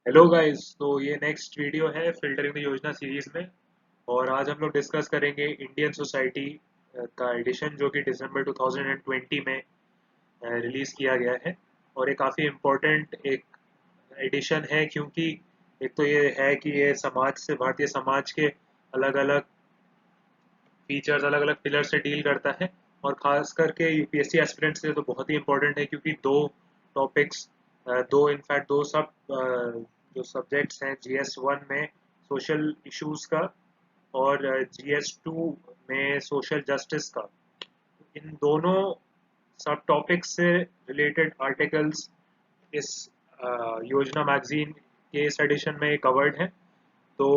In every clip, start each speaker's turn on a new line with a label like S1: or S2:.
S1: Hello guys. तो ये next video है फिल्टरिंग द योजना सीरीज में। और आज हम लोग डिस्कस करेंगे इंडियन सोसाइटी का एडिशन जो कि दिसंबर 2020 में रिलीज़ किया गया है। और ये काफ़ी इम्पोर्टेंट एक एडिशन है क्योंकि एक तो ये है कि ये समाज से भारतीय समाज के अलग अलग फीचर्स अलग अलग पिलर से डील करता है। और ख़ास करके यूपीएससी एस्पिरेंट्स के लिए तो बहुत ही इंपॉर्टेंट है क्योंकि दो टॉपिक्स दो इनफैक्ट दो सब जो सब्जेक्ट्स हैं जीएस वन में सोशल इश्यूज का और जीएस टू में सोशल जस्टिस का, इन दोनों सब टॉपिक्स से रिलेटेड आर्टिकल्स इस योजना मैगजीन के इस एडिशन में कवर्ड हैं। तो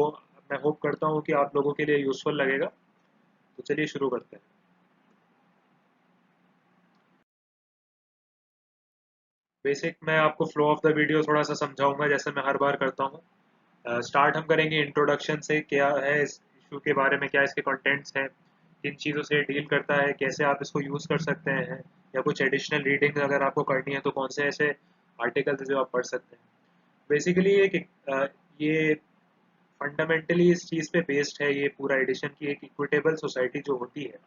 S1: मैं होप करता हूँ कि आप लोगों के लिए यूज़फुल लगेगा। तो चलिए शुरू करते हैं। बेसिक मैं आपको फ्लो ऑफ द वीडियो थोड़ा सा समझाऊंगा जैसे मैं हर बार करता हूँ। स्टार्ट हम करेंगे इंट्रोडक्शन से, क्या है इस इशू के बारे में, क्या इसके कंटेंट्स हैं, किन चीज़ों से डील करता है, कैसे आप इसको यूज़ कर सकते हैं, या कुछ एडिशनल रीडिंग अगर आपको करनी है तो कौन से ऐसे आर्टिकल्स जो आप पढ़ सकते हैं। बेसिकली ये फंडामेंटली इस चीज़ पे बेस्ड है ये पूरा एडिशन की, एक इक्विटेबल सोसाइटी जो होती है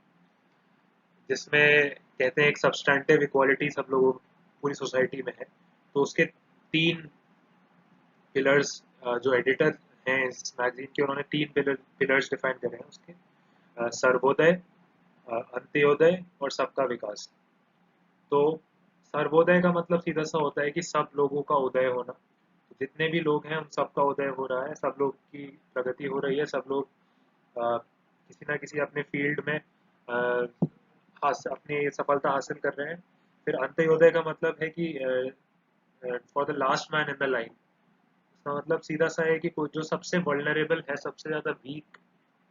S1: जिसमें कहते हैं एक सब्सटैंटिव इक्वालिटी सब लोगों पूरी सोसाइटी में है। तो उसके तीन पिलर्स, जो एडिटर हैं इस मैगजीन के, उन्होंने तीन पिलर्स डिफाइन करे हैं उसके: सर्वोदय, अंत्योदय और सबका विकास। तो सर्वोदय का मतलब सीधा सा होता है कि सब लोगों का उदय होना। तो जितने भी लोग हैं उन सबका उदय हो रहा है, सब लोग की प्रगति हो रही है, सब लोग किसी ना किसी अपने फील्ड में अपनी सफलता हासिल कर रहे हैं। फिर अंत्योदय का मतलब है कि for the last man in the line. इसका मतलब सीधा सा है कि कोई जो सबसे वल्नरेबल है, सबसे ज़्यादा वीक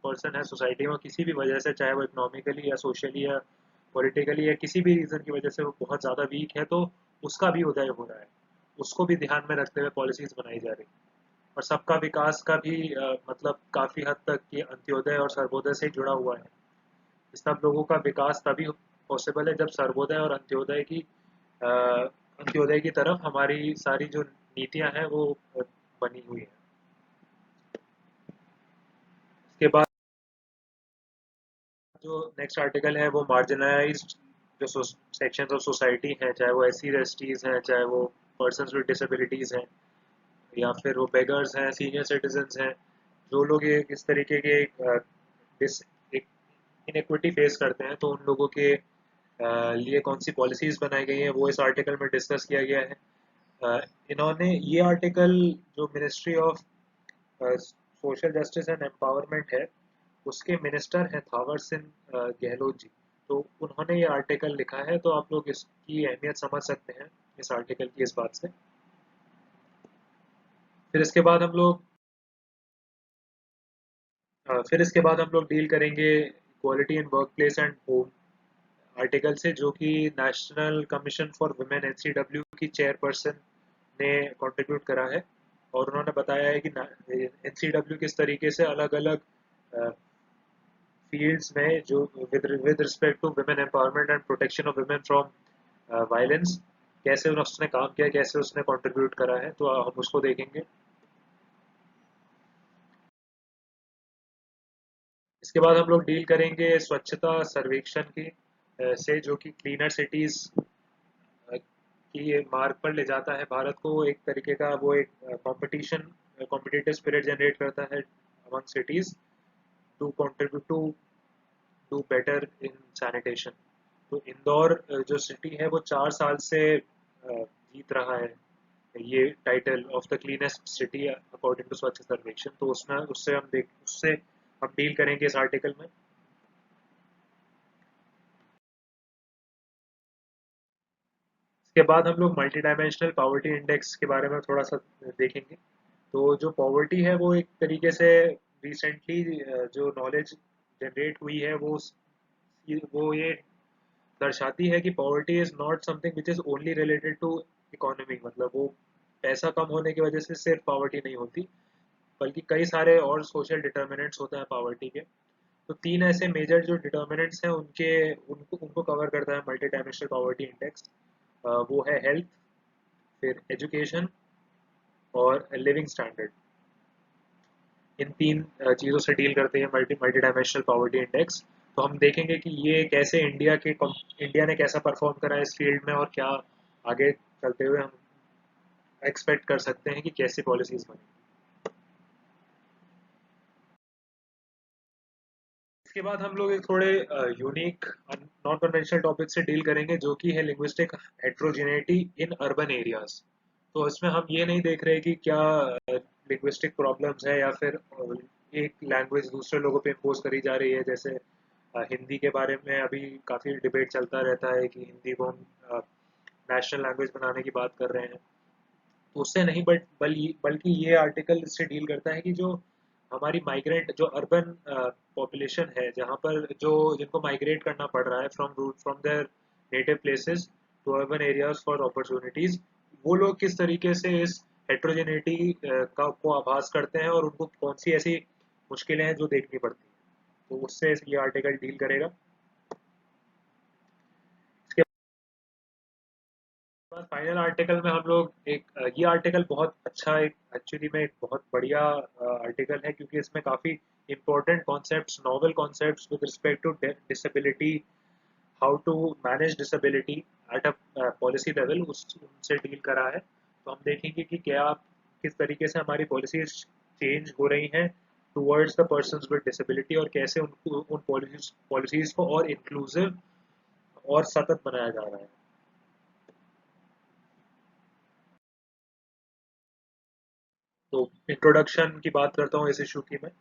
S1: पर्सन है सोसाइटी में, किसी भी वजह से, चाहे वो इकोनॉमिकली या सोशली या पॉलिटिकली या किसी भी रीज़न की वजह से वो बहुत ज़्यादा वीक है, तो उसका भी उदय हो रहा है। उसको भी ध्यान में रखते हुए पॉलिसीज़ बनाई जा रही है। और सबका विकास का भी मतलब काफ़ी हद तक ये अंत्योदय और सर्वोदय से जुड़ा हुआ है। सब लोगों का विकास तभी पॉसिबल है जब सर्वोदय और अंत्योदय की तरफ हमारी सारी जो नीतियां हैं वो बनी हुई है। इसके बाद जो नेक्स्ट आर्टिकल है वो मार्जिनलाइज्ड जो सेक्शंस ऑफ सोसाइटी हैं, चाहे वो एस सी एस टीज हैं, चाहे वो पर्सन्स विद डिसेबिलिटीज़ हैं, या फिर वो बेगर्स हैं, सीनियर सिटीजन्स हैं, जो लोग ये इस तरीके के डिस एक इनइक्विटी फेस करते हैं, तो उन लोगों के लिए कौन सी पॉलिसीज़ बनाई गई हैं वो इस आर्टिकल में डिस्कस किया गया है। इन्होंने ये आर्टिकल जो ministry of social justice and empowerment है उसके मिनिस्टर हैं थावर सिंह गहलोत जी। तो उन्होंने ये आर्टिकल लिखा है, तो आप लोग इसकी अहमियत समझ सकते हैं इस आर्टिकल की इस बात से। फिर इसके बाद हम लोग फिर इसके बाद हम लोग डील करेंगे equality in work place and home article से, जो कि national commission for women NCW की चेयरपर्सन ने कंट्रीब्यूट करा है। और उन्होंने बताया है कि एनसीडब्ल्यू किस तरीके से अलग अलग फील्ड्स में जो with respect to women empowerment and protection of women from violence, कैसे उसने काम किया, कैसे उसने कंट्रीब्यूट करा है, तो हम उसको देखेंगे। इसके बाद हम लोग डील करेंगे स्वच्छता सर्वेक्षण की से, जो कि क्लीनर सिटीज की मार्ग पर ले जाता है भारत को। एक तरीके का वो एक कंपटीशन कॉम्पिटिटिव स्पिरिट जनरेट करता है among cities to contribute to do better in sanitation. तो इंदौर जो सिटी है वो 4 साल से जीत रहा है ये title of the cleanest city according to Swachh Sarvekshan. तो उसमें उससे हम डील करेंगे इस आर्टिकल में। इसके बाद हम लोग मल्टी डायमेंशनल पॉवर्टी इंडेक्स के बारे में थोड़ा सा देखेंगे। तो जो पॉवर्टी है वो एक तरीके से रिसेंटली जो नॉलेज जनरेट हुई है वो ये दर्शाती है कि poverty is not something which is only related to economy. मतलब वो पैसा कम होने की वजह से सिर्फ पॉवर्टी नहीं होती, बल्कि कई सारे और सोशल डिटर्मिनेंट्स होते हैं पॉवर्टी के। तो तीन ऐसे मेजर जो डिटर्मिनेंट्स हैं उनको उनको कवर करता है मल्टी डायमेंशनल पॉवर्टी इंडेक्स। वो है हेल्थ, फिर एजुकेशन और लिविंग स्टैंडर्ड। इन तीन चीज़ों से डील करते हैं मल्टी डायमेंशनल पॉवर्टी इंडेक्स। तो हम देखेंगे कि ये कैसे इंडिया ने कैसा परफॉर्म करा है इस फील्ड में, और क्या आगे चलते हुए हम एक्सपेक्ट कर सकते हैं कि कैसी पॉलिसीज बने। इसके बाद हम लोग एक थोड़े यूनिक नॉन कन्वेंशनल टॉपिक से डील करेंगे, जो कि है linguistic heterogeneity in urban areas. तो इसमें हम ये नहीं देख रहे कि क्या लिंग्विस्टिक प्रॉब्लम्स है या फिर एक लैंग्वेज दूसरे लोगों पे इम्पोज करी जा रही है। जैसे हिंदी के बारे में अभी काफ़ी डिबेट चलता रहता है कि हिंदी को हम नेशनल लैंग्वेज बनाने की बात कर रहे हैं। तो उससे नहीं, बल्कि ये आर्टिकल इससे डील करता है कि जो हमारी माइग्रेंट जो अर्बन पॉपुलेशन है, जहाँ पर जो जिनको माइग्रेट करना पड़ रहा है from their native places to urban areas for opportunities, वो लोग किस तरीके से इस हेट्रोजेनिटी का को आभास करते हैं और उनको कौन सी ऐसी मुश्किलें हैं जो देखनी पड़ती हैं। तो उससे ये आर्टिकल डील करेगा। इसके बाद फाइनल आर्टिकल में हम लोग ये आर्टिकल बहुत अच्छा, एक एक्चुअली में एक बहुत बढ़िया आर्टिकल है, क्योंकि इसमें काफ़ी important concepts, novel concepts with respect to disability, how to manage disability at a policy level, उस उनसे डील करा है। तो हम देखेंगे कि क्या किस तरीके से हमारी पॉलिसीज चेंज हो रही हैं towards the persons with disability, और कैसे उनको उन पॉलिसीज को और इंक्लूसिव और सतत बनाया जा रहा है। तो इंट्रोडक्शन की बात करता हूँ इस इशू की मैं।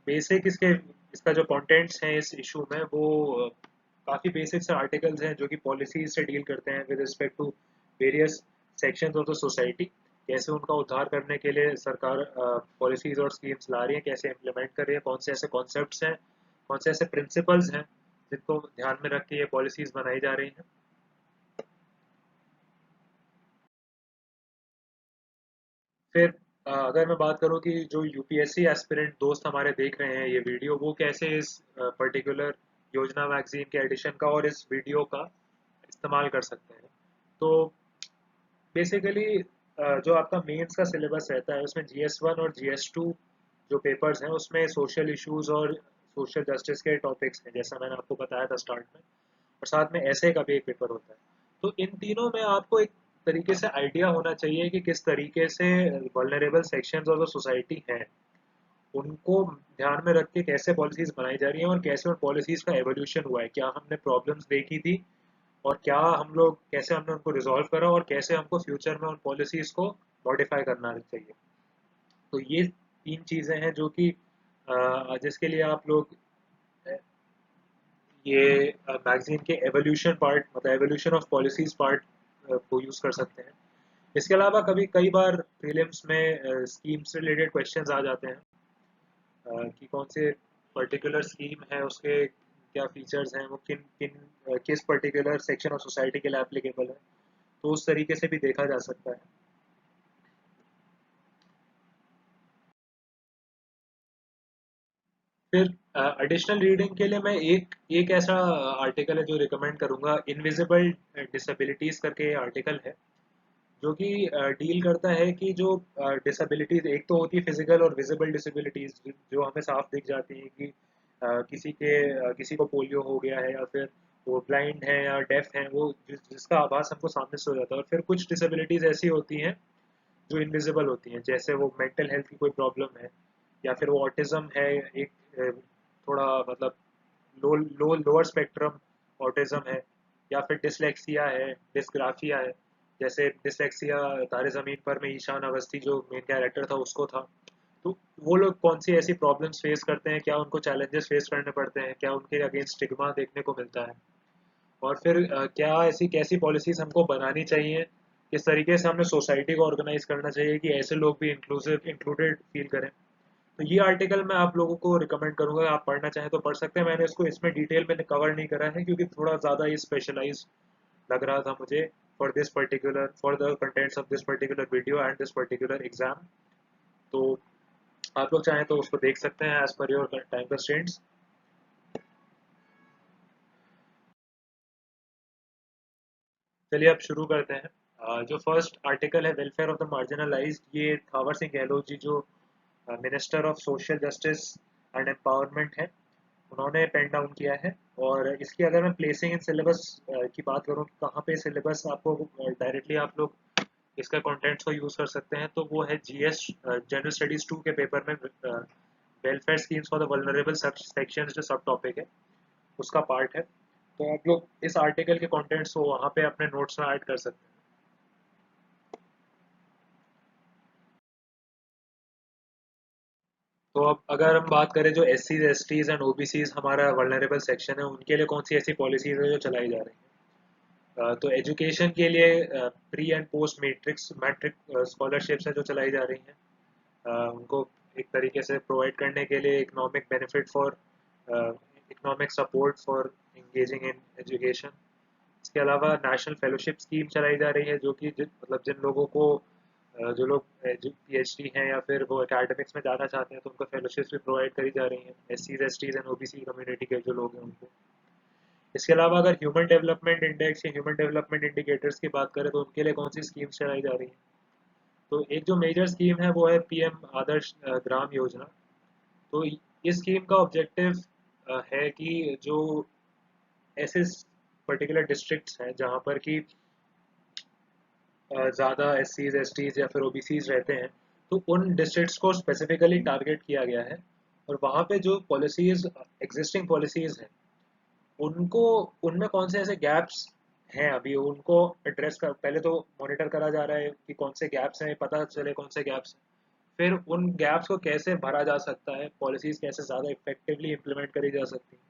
S1: बेसिक इसका जो कंटेंट्स हैं इस इशू में, वो काफ़ी बेसिक से आर्टिकल्स हैं जो कि पॉलिसीज से डील करते हैं with respect to various sections of the society. कैसे उनका उद्धार करने के लिए सरकार पॉलिसीज और स्कीम्स ला रही है, कैसे इम्प्लीमेंट कर रही है, कौन से ऐसे कॉन्सेप्ट्स हैं, कौन से ऐसे प्रिंसिपल्स हैं जिनको ध्यान में रख के ये पॉलिसीज बनाई जा रही हैं। फिर अगर मैं बात करूं कि जो यूपीएससी एस्पिरेंट दोस्त हमारे देख रहे हैं ये वीडियो, वो कैसे इस पर्टिकुलर योजना मैगजीन के एडिशन का और इस वीडियो का इस्तेमाल कर सकते हैं। तो बेसिकली जो आपका मेंस का सिलेबस रहता है उसमें GS1 और GS2 जो पेपर्स हैं उसमें सोशल इश्यूज और सोशल जस्टिस के टॉपिक्स हैं, जैसा मैंने आपको बताया था स्टार्ट में। और साथ में ऐसे का भी एक पेपर होता है। तो इन तीनों में आपको एक तरीके से आइडिया होना चाहिए कि किस तरीके से vulnerable sections of the society हैं, उनको ध्यान में रख के कैसे पॉलिसीज बनाई जा रही हैं और कैसे उन पॉलिसीज का एवोल्यूशन हुआ है, क्या हमने प्रॉब्लम्स देखी थी और क्या हम लोग कैसे हमने उनको रिजॉल्व करा, और कैसे हमको फ्यूचर में उन पॉलिसीज को मॉडिफाई करना चाहिए। तो ये तीन चीज़ें हैं जो कि जिसके लिए आप लोग ये मैगजीन के एवोल्यूशन पार्ट, मतलब एवोल्यूशन ऑफ पॉलिसीज पार्ट को यूज़ कर सकते हैं। इसके अलावा कभी कई बार प्रीलिम्स में स्कीम से रिलेटेड क्वेश्चंस आ जाते हैं कि कौन से पर्टिकुलर स्कीम है, उसके क्या फीचर्स हैं, वो किन किन किस पर्टिकुलर सेक्शन ऑफ सोसाइटी के लिए एप्लीकेबल है। तो उस तरीके से भी देखा जा सकता है। फिर एडिशनल रीडिंग के लिए मैं एक एक ऐसा आर्टिकल है जो रिकमेंड करूंगा, इनविजिबल डिसेबिलिटीज करके आर्टिकल है, जो कि डील करता है कि जो डिसेबिलिटीज एक तो होती है फिजिकल और विजिबल डिसेबिलिटीज, जो हमें साफ दिख जाती हैं कि किसी को पोलियो हो गया है या फिर वो ब्लाइंड है या डेफ है, वो जिसका आभास हमको सामने से हो जाता है। और फिर कुछ डिसेबिलिटीज ऐसी होती हैं जो इनविजिबल होती हैं, जैसे वो मेंटल हेल्थ की कोई प्रॉब्लम है, या फिर वो ऑटिज्म है, एक थोड़ा मतलब लो लो लोअर स्पेक्ट्रम ऑटिज्म है, या फिर डिसलेक्सिया है, डिस्ग्राफिया है। जैसे डिसलेक्सिया तारे ज़मीन पर में ईशान अवस्थी जो मेन कैरेक्टर था उसको था। तो वो लोग कौन सी ऐसी प्रॉब्लम्स फेस करते हैं, क्या उनको चैलेंजेस फेस करने पड़ते हैं, क्या उनके अगेंस्ट स्टिग्मा देखने को मिलता है, और फिर क्या ऐसी कैसी पॉलिसीज हमको बनानी चाहिए, किस तरीके से हमें सोसाइटी को ऑर्गेनाइज करना चाहिए कि ऐसे लोग भी इंक्लूडेड फील करें। तो ये आर्टिकल मैं आप लोगों को रिकमेंड करूंगा, आप पढ़ना चाहें तो पढ़ सकते हैं। मैंने इसको इसमें डिटेल में कवर नहीं करा है क्योंकि थोड़ा ज़्यादा ही स्पेशलाइज लग रहा था मुझे for the contents of this particular video and this particular exam. तो आप लोग चाहें तो उसको देख सकते हैं as per your time constraints. चलिए अब शुरू करते हैं। जो फर्स्ट आर्टिकल है वेलफेयर ऑफ द मार्जिनलाइज्ड, ये थावर सिंह गहलोत जी जो minister of social justice and empowerment है, उन्होंने पेन डाउन किया है। और इसकी अगर मैं प्लेसिंग इन सिलेबस की बात करूँ कि कहाँ पे सिलेबस आपको डायरेक्टली आप लोग इसका कंटेंट्स को यूज़ कर सकते हैं, तो वो है जीएस जनरल स्टडीज़ 2 के पेपर में, welfare schemes for the vulnerable sections जो सब टॉपिक है उसका पार्ट है। तो आप लोग इस आर्टिकल के कंटेंट्स को वहाँ पे अपने नोट्स में ऐड कर सकते हैं। तो अब अगर हम बात करें जो एस सीज एस टीज एंड ओबीसीज हमारा वल्नरेबल सेक्शन है, उनके लिए कौन सी ऐसी पॉलिसीज है जो चलाई जा रही है। तो एजुकेशन के लिए pre and post matrics matric scholarships है जो चलाई जा रही हैं। उनको एक तरीके से प्रोवाइड करने के लिए economic benefit for economic support for engaging in education. इसके अलावा नेशनल फेलोशिप स्कीम चलाई जा रही है, जो कि मतलब जिन लोगों को जो लोग पीएचडी हैं या फिर वो एकेडमिक्स में जाना चाहते हैं, तो उनको फेलोशिप्स भी प्रोवाइड करी जा रही हैं, एस सीज STs and OBC community के जो लोग हैं उनको। इसके अलावा अगर ह्यूमन डेवलपमेंट इंडेक्स या ह्यूमन डेवलपमेंट इंडिकेटर्स की बात करें, तो उनके लिए कौन सी स्कीम्स चलाई जा रही हैं। तो एक जो मेजर स्कीम है वो है पीएम आदर्श ग्राम योजना। तो इस स्कीम का ऑब्जेक्टिव है कि जो ऐसे पर्टिकुलर डिस्ट्रिक्ट्स हैं जहाँ पर कि ज़्यादा एस सीज एस टीज या फिर ओबीसीज रहते हैं, तो उन डिस्ट्रिक्ट्स को स्पेसिफिकली टारगेट किया गया है। और वहाँ पे जो पॉलिसीज एग्जिस्टिंग पॉलिसीज हैं, उनको उनमें कौन से ऐसे गैप्स हैं अभी उनको एड्रेस कर, पहले तो मॉनिटर करा जा रहा है कि कौन से गैप्स हैं, पता चले कौन से गैप्स हैं। फिर उन गैप्स को कैसे भरा जा सकता है, पॉलिसीज कैसे ज़्यादा इफेक्टिवली इम्प्लीमेंट करी जा सकती हैं।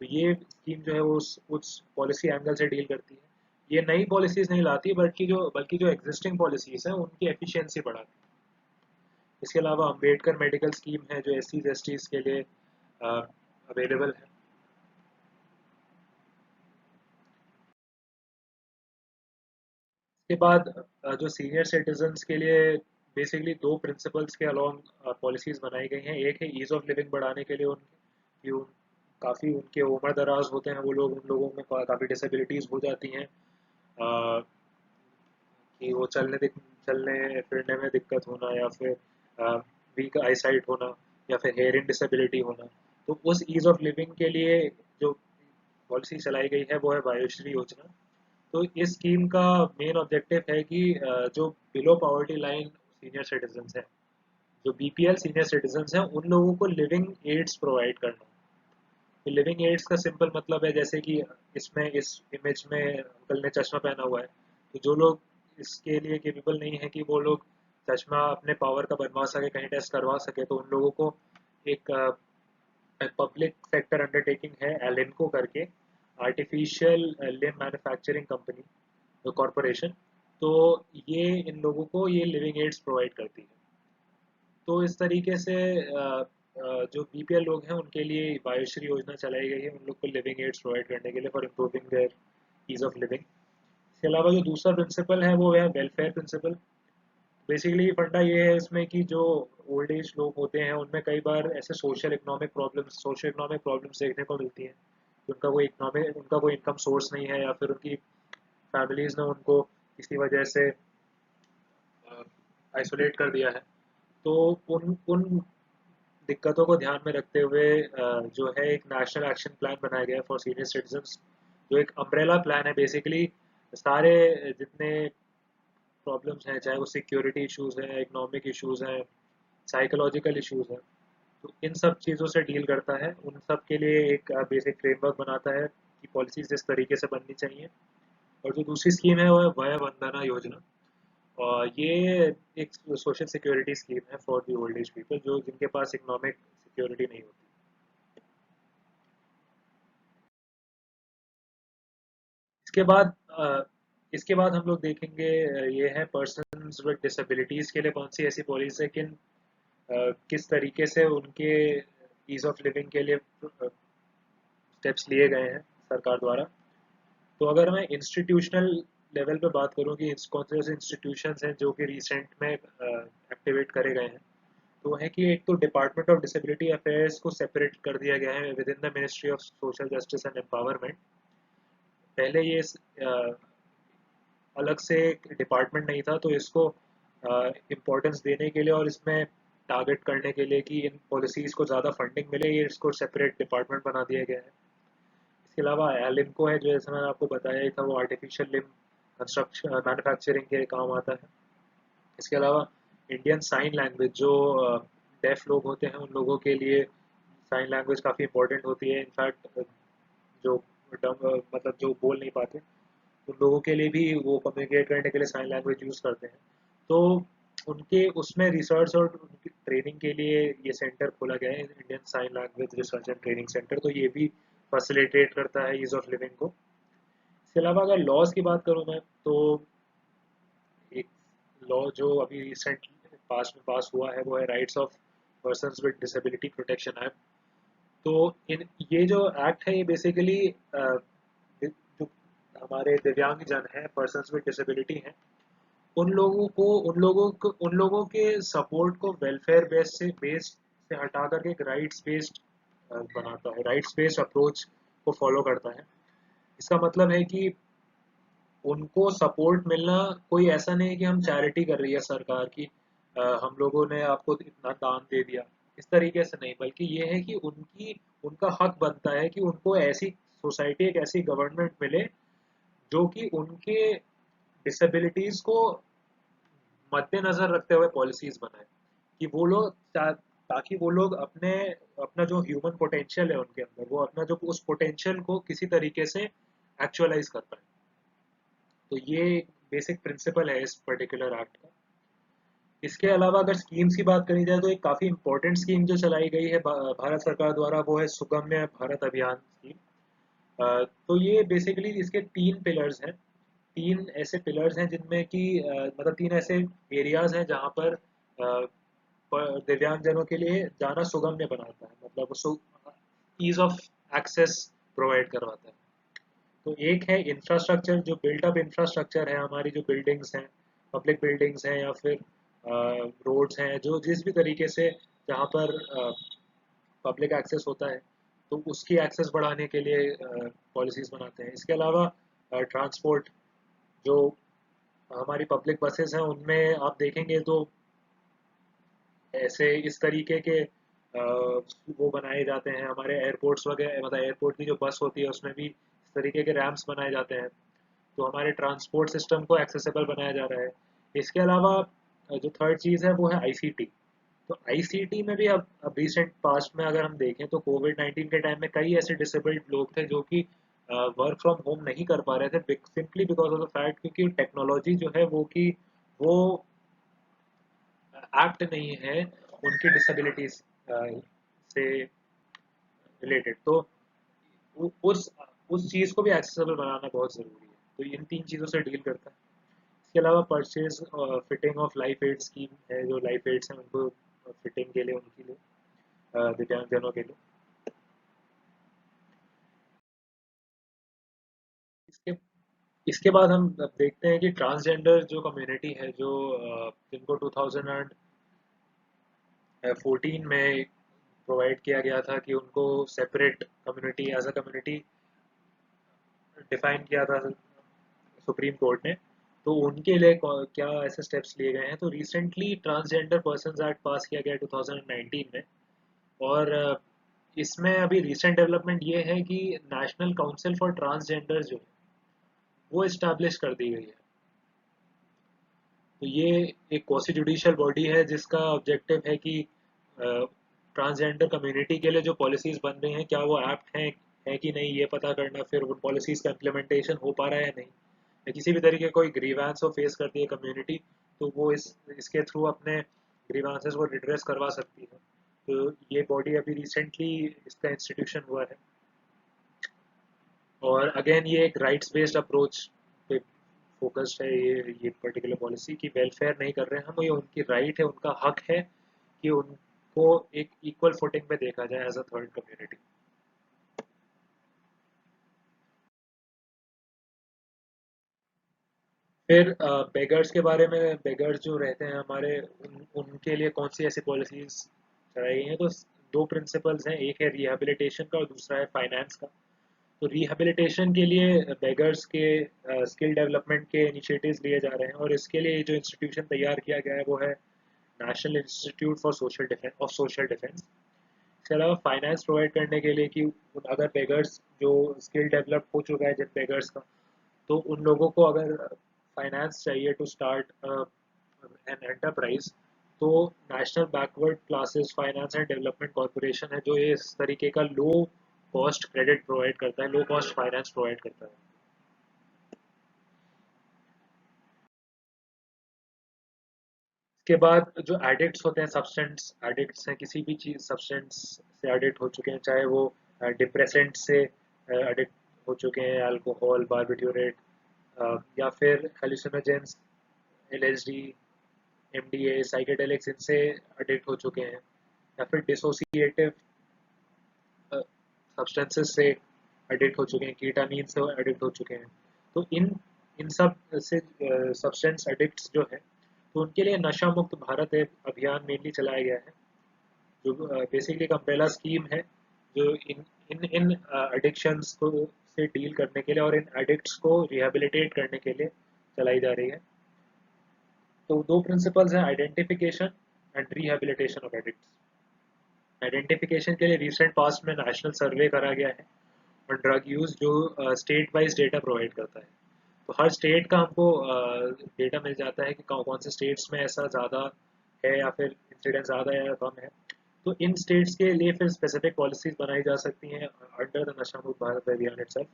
S1: तो ये स्कीम जो है वो उस पॉलिसी एंगल से डील करती है। ये नई पॉलिसीज नहीं लाती, बल्कि जो एग्जिस्टिंग पॉलिसीज हैं उनकी एफिशिएंसी बढ़ाती है। इसके अलावा अम्बेडकर मेडिकल स्कीम है जो एस सी एस टीज के लिए अवेलेबल है। इसके बाद जो सीनियर सिटीजन्स के लिए बेसिकली दो प्रिंसिपल्स के अलॉन्ग पॉलिसीज बनाई गई हैं। एक है ईज ऑफ लिविंग बढ़ाने के लिए उनकी कि काफ़ी उनके उम्र दराज होते हैं वो लोग, उन लोगों में काफ़ी डिसेबिलिटीज़ हो जाती हैं, अ, कि वो चलने फिरने में दिक्कत होना, या फिर वीक आईसाइट होना, या फिर हेयरिंग डिसेबिलिटी होना। तो उस ईज ऑफ लिविंग के लिए जो पॉलिसी चलाई गई है वो है वायुश्री योजना। तो इस स्कीम का मेन ऑब्जेक्टिव है कि जो below poverty line senior citizens हैं, जो बीपीएल सीनियर सिटीजन्स हैं, उन लोगों को लिविंग एड्स प्रोवाइड करना। तो लिविंग एड्स का सिंपल मतलब है, जैसे कि इसमें इस इमेज में अंकल ने चश्मा पहना हुआ है, तो जो लोग इसके लिए केपेबल नहीं है कि वो लोग चश्मा अपने पावर का बनवा सके, कहीं टेस्ट करवा सके, तो उन लोगों को एक पब्लिक सेक्टर अंडरटेकिंग है एलिनको करके, artificial limb manufacturing company corporation. तो ये इन लोगों को ये लिविंग एड्स प्रोवाइड करती है। तो इस तरीके से जो बीपीएल लोग हैं उनके लिए वायुश्री योजना चलाई गई है, उन लोग को लिविंग एड्स प्रोवाइड करने के लिए for improving their ease of living. इसके अलावा जो दूसरा प्रिंसिपल है वो है वेलफेयर प्रिंसिपल। बेसिकली फंडा ये है इसमें कि जो ओल्ड एज लोग होते हैं उनमें कई बार ऐसे सोशल इकोनॉमिक प्रॉब्लम्स देखने को मिलती हैं कि उनका कोई इनकम सोर्स नहीं है, या फिर उनकी फैमिलीज ने उनको किसी वजह से आइसोलेट कर दिया है। तो उन उन दिक्कतों को ध्यान में रखते हुए जो है एक नेशनल एक्शन प्लान बनाया गया है फॉर सीनियर सिटीजन्स, जो एक अम्ब्रेला प्लान है बेसिकली। सारे जितने प्रॉब्लम्स हैं, चाहे वो सिक्योरिटी इश्यूज हैं, इकोनॉमिक इश्यूज हैं, साइकोलॉजिकल इश्यूज हैं, तो इन सब चीज़ों से डील करता है। उन सब के लिए एक बेसिक फ्रेमवर्क बनाता है कि पॉलिसीज इस तरीके से बननी चाहिए। और जो दूसरी स्कीम है वो है वय वंदना योजना। और ये एक सोशल सिक्योरिटी स्कीम है for the old age people, जो जिनके पास इकोनॉमिक सिक्योरिटी नहीं होती। इसके बाद इसके बाद हम लोग देखेंगे ये है पर्सन्स विद डिसेबिलिटीज़ के लिए कौन सी ऐसी पॉलिसी है, किस तरीके से उनके ईज ऑफ लिविंग के लिए स्टेप्स लिए गए हैं सरकार द्वारा। तो अगर मैं इंस्टीट्यूशनल लेवल पे बात करूँ कि कौन से ऐसे इंस्टीट्यूशंस हैं जो कि रिसेंट में एक्टिवेट करे गए हैं, तो है कि एक तो डिपार्टमेंट ऑफ डिसेबिलिटी अफेयर्स को सेपरेट कर दिया गया है with in the ministry of social justice and empowerment. पहले ये अलग से एक डिपार्टमेंट नहीं था, तो इसको इम्पोर्टेंस देने के लिए और इसमें टारगेट करने के लिए कि इन पॉलिसीज़ को ज़्यादा फंडिंग मिले, ये इसको सेपरेट डिपार्टमेंट बना दिया गया है। इसके अलावा एलिम्को है, जो जैसे मैंने आपको बताया ही था, वो आर्टिफिशियल लिम्ब कंस्ट्रक्शन मैन्युफैक्चरिंग के काम आता है। इसके अलावा इंडियन साइन लैंग्वेज, जो डेफ लोग होते हैं उन लोगों के लिए साइन लैंग्वेज काफ़ी इंपॉर्टेंट होती है। इनफैक्ट जो मतलब जो बोल नहीं पाते उन लोगों के लिए भी वो कम्युनिकेट करने के लिए साइन लैंग्वेज यूज़ करते हैं। तो उनके उसमें रिसर्च और उनकी ट्रेनिंग के लिए ये सेंटर खोला गया है, Indian sign language research and training centre. तो ये भी फैसिलिटेट करता है ईज़ ऑफ लिविंग को। इसके अलावा अगर लॉज की बात करूँ मैं, तो एक लॉ जो अभी रिसेंट पास में पास हुआ है वो है rights of persons with disability protection act. तो इन ये जो एक्ट है ये बेसिकली जो हमारे दिव्यांग जन हैं, पर्सन्स विद डिसेबिलिटी हैं, उन लोगों के सपोर्ट को वेलफेयर बेस्ड से हटा करके एक राइट्स बेस्ड बनाता है, राइट्स बेस्ड अप्रोच को फॉलो करता है। इसका मतलब है कि उनको सपोर्ट मिलना कोई ऐसा नहीं है कि हम चैरिटी कर रही है सरकार की, हम लोगों ने आपको इतना दान दे दिया, इस तरीके से नहीं, बल्कि ये है कि उनका हक बनता है कि उनको ऐसी सोसाइटी, एक ऐसी गवर्नमेंट मिले जो कि उनके डिसेबिलिटीज को मद्देनजर रखते हुए पॉलिसीज बनाए, कि वो लोग ताकि वो लोग अपना जो ह्यूमन पोटेंशियल है उनके अंदर, वो अपना जो उस पोटेंशियल को किसी तरीके से एक्चुअलाइज कर पाए। तो ये बेसिक प्रिंसिपल है इस पर्टिकुलर एक्ट का। इसके अलावा अगर स्कीम्स की बात करी जाए, तो एक काफ़ी इंपॉर्टेंट स्कीम जो चलाई गई है भारत सरकार द्वारा, वो है सुगम्य भारत अभियान स्कीम। तो ये बेसिकली इसके तीन पिलर्स हैं, तीन ऐसे पिलर्स हैं जिनमें कि मतलब तीन ऐसे एरियाज हैं जहाँ पर दिव्यांगजनों के लिए जाना सुगम्य बनाता है, मतलब ईज ऑफ एक्सेस प्रोवाइड करवाता है। तो एक है इंफ्रास्ट्रक्चर, जो बिल्ट अप इंफ्रास्ट्रक्चर है, हमारी जो बिल्डिंग्स हैं, पब्लिक बिल्डिंग्स हैं या फिर रोड्स हैं, जो जिस भी तरीके से जहाँ पर पब्लिक एक्सेस होता है, तो उसकी एक्सेस बढ़ाने के लिए पॉलिसीज़ बनाते हैं। इसके अलावा ट्रांसपोर्ट, जो हमारी पब्लिक बसेस हैं उनमें आप देखेंगे तो ऐसे इस तरीके के वो बनाए जाते हैं, हमारे एयरपोर्ट्स वगैरह, मतलब एयरपोर्ट की जो बस होती है उसमें भी इस तरीके के रैम्प्स बनाए जाते हैं। तो हमारे ट्रांसपोर्ट सिस्टम को एक्सेसिबल बनाया जा रहा है। इसके अलावा जो थर्ड चीज़ है वो है आईसीटी। तो आईसीटी में भी अब रिसेंट पास्ट में अगर हम देखें तो कोविड-19 के टाइम में कई ऐसे डिसेबल्ड लोग थे जो कि वर्क फ्रॉम होम नहीं कर पा रहे थे, simply because of the fact क्योंकि टेक्नोलॉजी जो है वो एप्ट नहीं है उनकी डिसेबिलिटीज से रिलेटेड। तो उस चीज़ को भी एक्सेसिबल बनाना बहुत ज़रूरी है। तो इन तीन चीज़ों से डील करता है। इसके अलावा purchase fitting of life aid scheme है, जो लाइफ एड्स हैं उनको फिटिंग के लिए, उनके लिए दिव्यांगजनों के लिए। इसके इसके बाद हम अब देखते हैं कि ट्रांसजेंडर जो कम्युनिटी है, जो जिनको 2014 में प्रोवाइड किया गया था कि उनको separate community as a community define किया था सुप्रीम कोर्ट ने। तो उनके लिए क्या ऐसे स्टेप्स लिए गए हैं, तो रिसेंटली ट्रांसजेंडर पर्सन्स एक्ट पास किया गया 2019 में। और इसमें अभी रिसेंट डेवलपमेंट ये है कि नेशनल काउंसिल फॉर ट्रांसजेंडर जो है वो इस्टेब्लिश कर दी गई है। तो ये एक क्वासी जुडिशियल बॉडी है जिसका ऑब्जेक्टिव है कि ट्रांसजेंडर कम्युनिटी के लिए जो पॉलिसीज बन रही हैं क्या वो एप्ट हैं है कि नहीं, ये पता करना, फिर उन पॉलिसीज का इम्प्लीमेंटेशन हो पा रहा है या नहीं, या किसी भी तरीके कोई ग्रीवेंस हो फेस करती है कम्युनिटी, तो वो इसके थ्रू अपने ग्रीवेंसेस को रिड्रेस करवा सकती है। तो ये बॉडी अभी रिसेंटली इसका इंस्टीट्यूशन हुआ है। और अगेन ये एक राइट्स बेस्ड अप्रोच पे फोकस्ड है, ये पर्टिकुलर पॉलिसी की वेलफेयर नहीं कर रहे हैं हम, ये उनकी राइट है, उनका हक है कि उनको एक इक्वल फुटिंग पे देखा जाए एज अ थर्ड कम्युनिटी। फिर बेगर्स के बारे में, बेगर्स जो रहते हैं हमारे, उनके लिए कौन सी ऐसी पॉलिसीज चलाई गई हैं, तो दो प्रिंसिपल्स हैं, एक है रिहेबिलिटेशन का और दूसरा है फाइनेंस का। तो रिहेबिलिटेशन के लिए बेगर्स के स्किल डेवलपमेंट के इनिशिएटिव्स लिए जा रहे हैं, और इसके लिए जो इंस्टीट्यूशन तैयार किया गया है वो है national institute for social defence. इसके अलावा फाइनेंस प्रोवाइड करने के लिए कि अगर बेगर्स जो स्किल डेवलप हो चुका है जिन बेगर्स का, तो उन लोगों को अगर फाइनेंस चाहिए टू स्टार्ट एन एंटरप्राइज, तो national backward classes finance and development corporation है जो ये इस तरीके का लो कॉस्ट क्रेडिट प्रोवाइड करता है, लो कॉस्ट फाइनेंस प्रोवाइड करता है। इसके बाद जो एडिक्ट्स होते हैं, सब्सटेंस एडिक्ट्स हैं, किसी भी चीज़ सब्सटेंस से एडिक्ट हो चुके हैं, चाहे वो डिप्रेसेंट से एडिक्ट हो चुके हैं, अल्कोहल, बारबिट्यूरेट, या फिर हेलुसिनोजेंस, एलएसडी, एमडीए, साइकेडेलिक्स, इनसे एडिक्ट हो चुके हैं, या फिर डिसोसिएटिव सब्सटेंसेस से एडिक्ट हो चुके हैं, कीटामीन से एडिक्ट हो चुके हैं। तो इन सब से सब्सटेंस एडिक्ट्स जो है, तो उनके लिए नशा मुक्त भारत एक अभियान मेनली चलाया गया है, जो बेसिकली एक अम्ब्रेला स्कीम है जो इन इन इन एडिक्शंस को से डील करने के लिए और इन एडिक्ट्स को रिहेबिलिटेट करने के लिए चलाई जा रही है। तो दो प्रिंसिपल्स हैं, identification and rehabilitation of addicts. Identification के लिए रिसेंट पास्ट में नेशनल सर्वे करा गया है और ड्रग यूज़ जो स्टेट वाइज डेटा प्रोवाइड करता है। तो हर स्टेट का हमको डेटा मिल जाता है कि कौन कौन से स्टेट्स में ऐसा ज़्यादा है या फिर इंसिडेंस ज़्यादा है या कम है। तो इन स्टेट्स के लिए फिर स्पेसिफिक पॉलिसीज बनाई जा सकती हैं अंडर द नशा मुक्त भारत अभियान इटसेल्फ।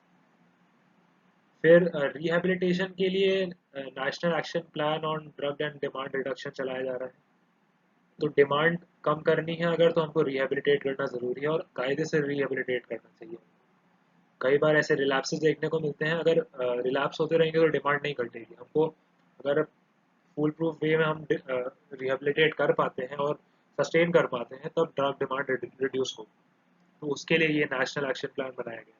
S1: फिर रिहेबिलिटेशन के लिए national action plan on drug and demand reduction चलाया जा रहा है। तो डिमांड कम करनी है अगर, तो हमको रिहेबिलिटेट करना ज़रूरी है और कायदे से रिहेबिलिटेट करना चाहिए। कई बार ऐसे रिलैप्सेस देखने को मिलते हैं, अगर रिलैप्स होते रहेंगे तो डिमांड नहीं घटेगी। हमको अगर फुल प्रूफ वे में हम रिहेबिलिटेट कर पाते हैं और सस्टेन कर पाते हैं, तब ड्रग डिमांड रिड्यूस हो। तो उसके लिए ये नेशनल एक्शन प्लान बनाया गया।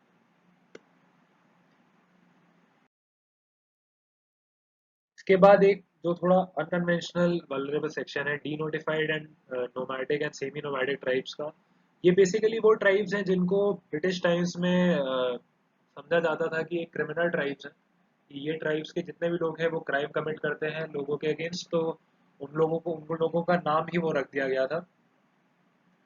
S1: इसके बाद एक जो थोड़ा अनकन्वेंशनल वल्नरेबल सेक्शन है, D notified and nomadic and semi nomadic tribes का। ये बेसिकली वो ट्राइब्स हैं जिनको ब्रिटिश टाइम्स में समझा जाता था कि एक क्रिमिनल ट्राइब्स हैं, कि ये ट्राइब्स के जितने भी लोग हैं वो क्राइम कमिट करते हैं लोगों के अगेंस्ट। तो उन लोगों का नाम ही वो रख दिया गया था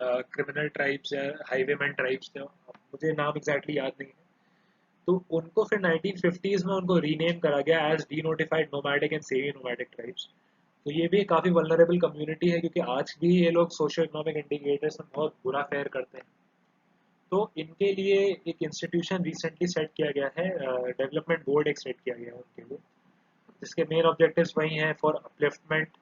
S1: क्रिमिनल ट्राइब्स या हाईवेमैन ट्राइब्स थे, मुझे नाम एग्जैक्टली याद नहीं है। तो उनको फिर 1950s में उनको रीनेम करा गया as denotified nomadic and semi nomadic tribes. तो ये भी काफ़ी वल्नरेबल कम्युनिटी है, क्योंकि आज भी ये लोग सोशो इकोनॉमिक इंडिकेटर्स में बहुत बुरा फेयर करते हैं। तो इनके लिए एक इंस्टीट्यूशन रिसेंटली सेट किया गया है, डेवलपमेंट बोर्ड एक सेट किया गया है उनके लिए, जिसके मेन ऑब्जेक्टिव्स वही हैं, for upliftment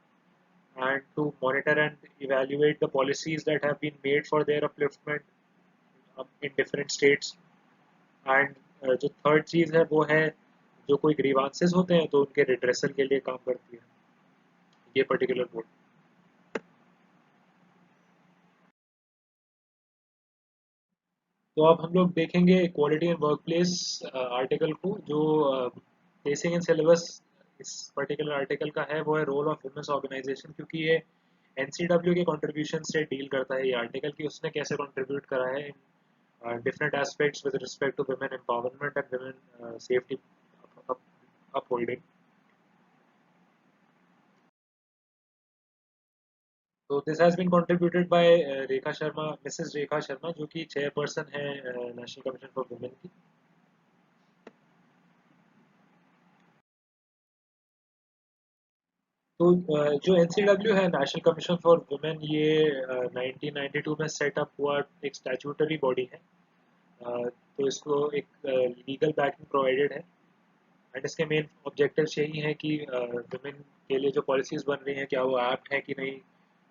S1: and to monitor and evaluate the policies that have been made for their upliftment in different states। And जो थर्ड चीज़ है वो है, जो कोई ग्रीवांसेस होते हैं तो उनके रिड्रेसल के लिए काम करती है ये पर्टिकुलर बोर्ड। तो अब हम लोग देखेंगे quality and work place article को, जो बेसिक इन सिलेबस इस पर्टिकुलर आर्टिकल का है, वो है रोल ऑफ वुमेन्स ऑर्गेनाइजेशन, क्योंकि ये एनसीडब्ल्यू के कंट्रीब्यूशन से डील करता है ये आर्टिकल, कि उसने कैसे कंट्रीब्यूट करा है in different aspects with respect to women empowerment and women safety upholding. तो this has been contributed by Rekha Sharma, Mrs Rekha Sharma, जो कि चेयरपर्सन है नेशनल कमीशन फॉर वुमेन की। तो जो एनसीडब्ल्यू है, नेशनल कमीशन फॉर वुमेन, ये 1992 में सेटअप हुआ एक स्टैट्यूटरी बॉडी है। तो इसको एक लीगल बैकिंग प्रोवाइडेड है, एंड इसके मेन ऑब्जेक्टिव्स यही हैं कि वुमेन के लिए जो पॉलिसीज़ बन रही हैं, क्या वो एप्ट है कि नहीं,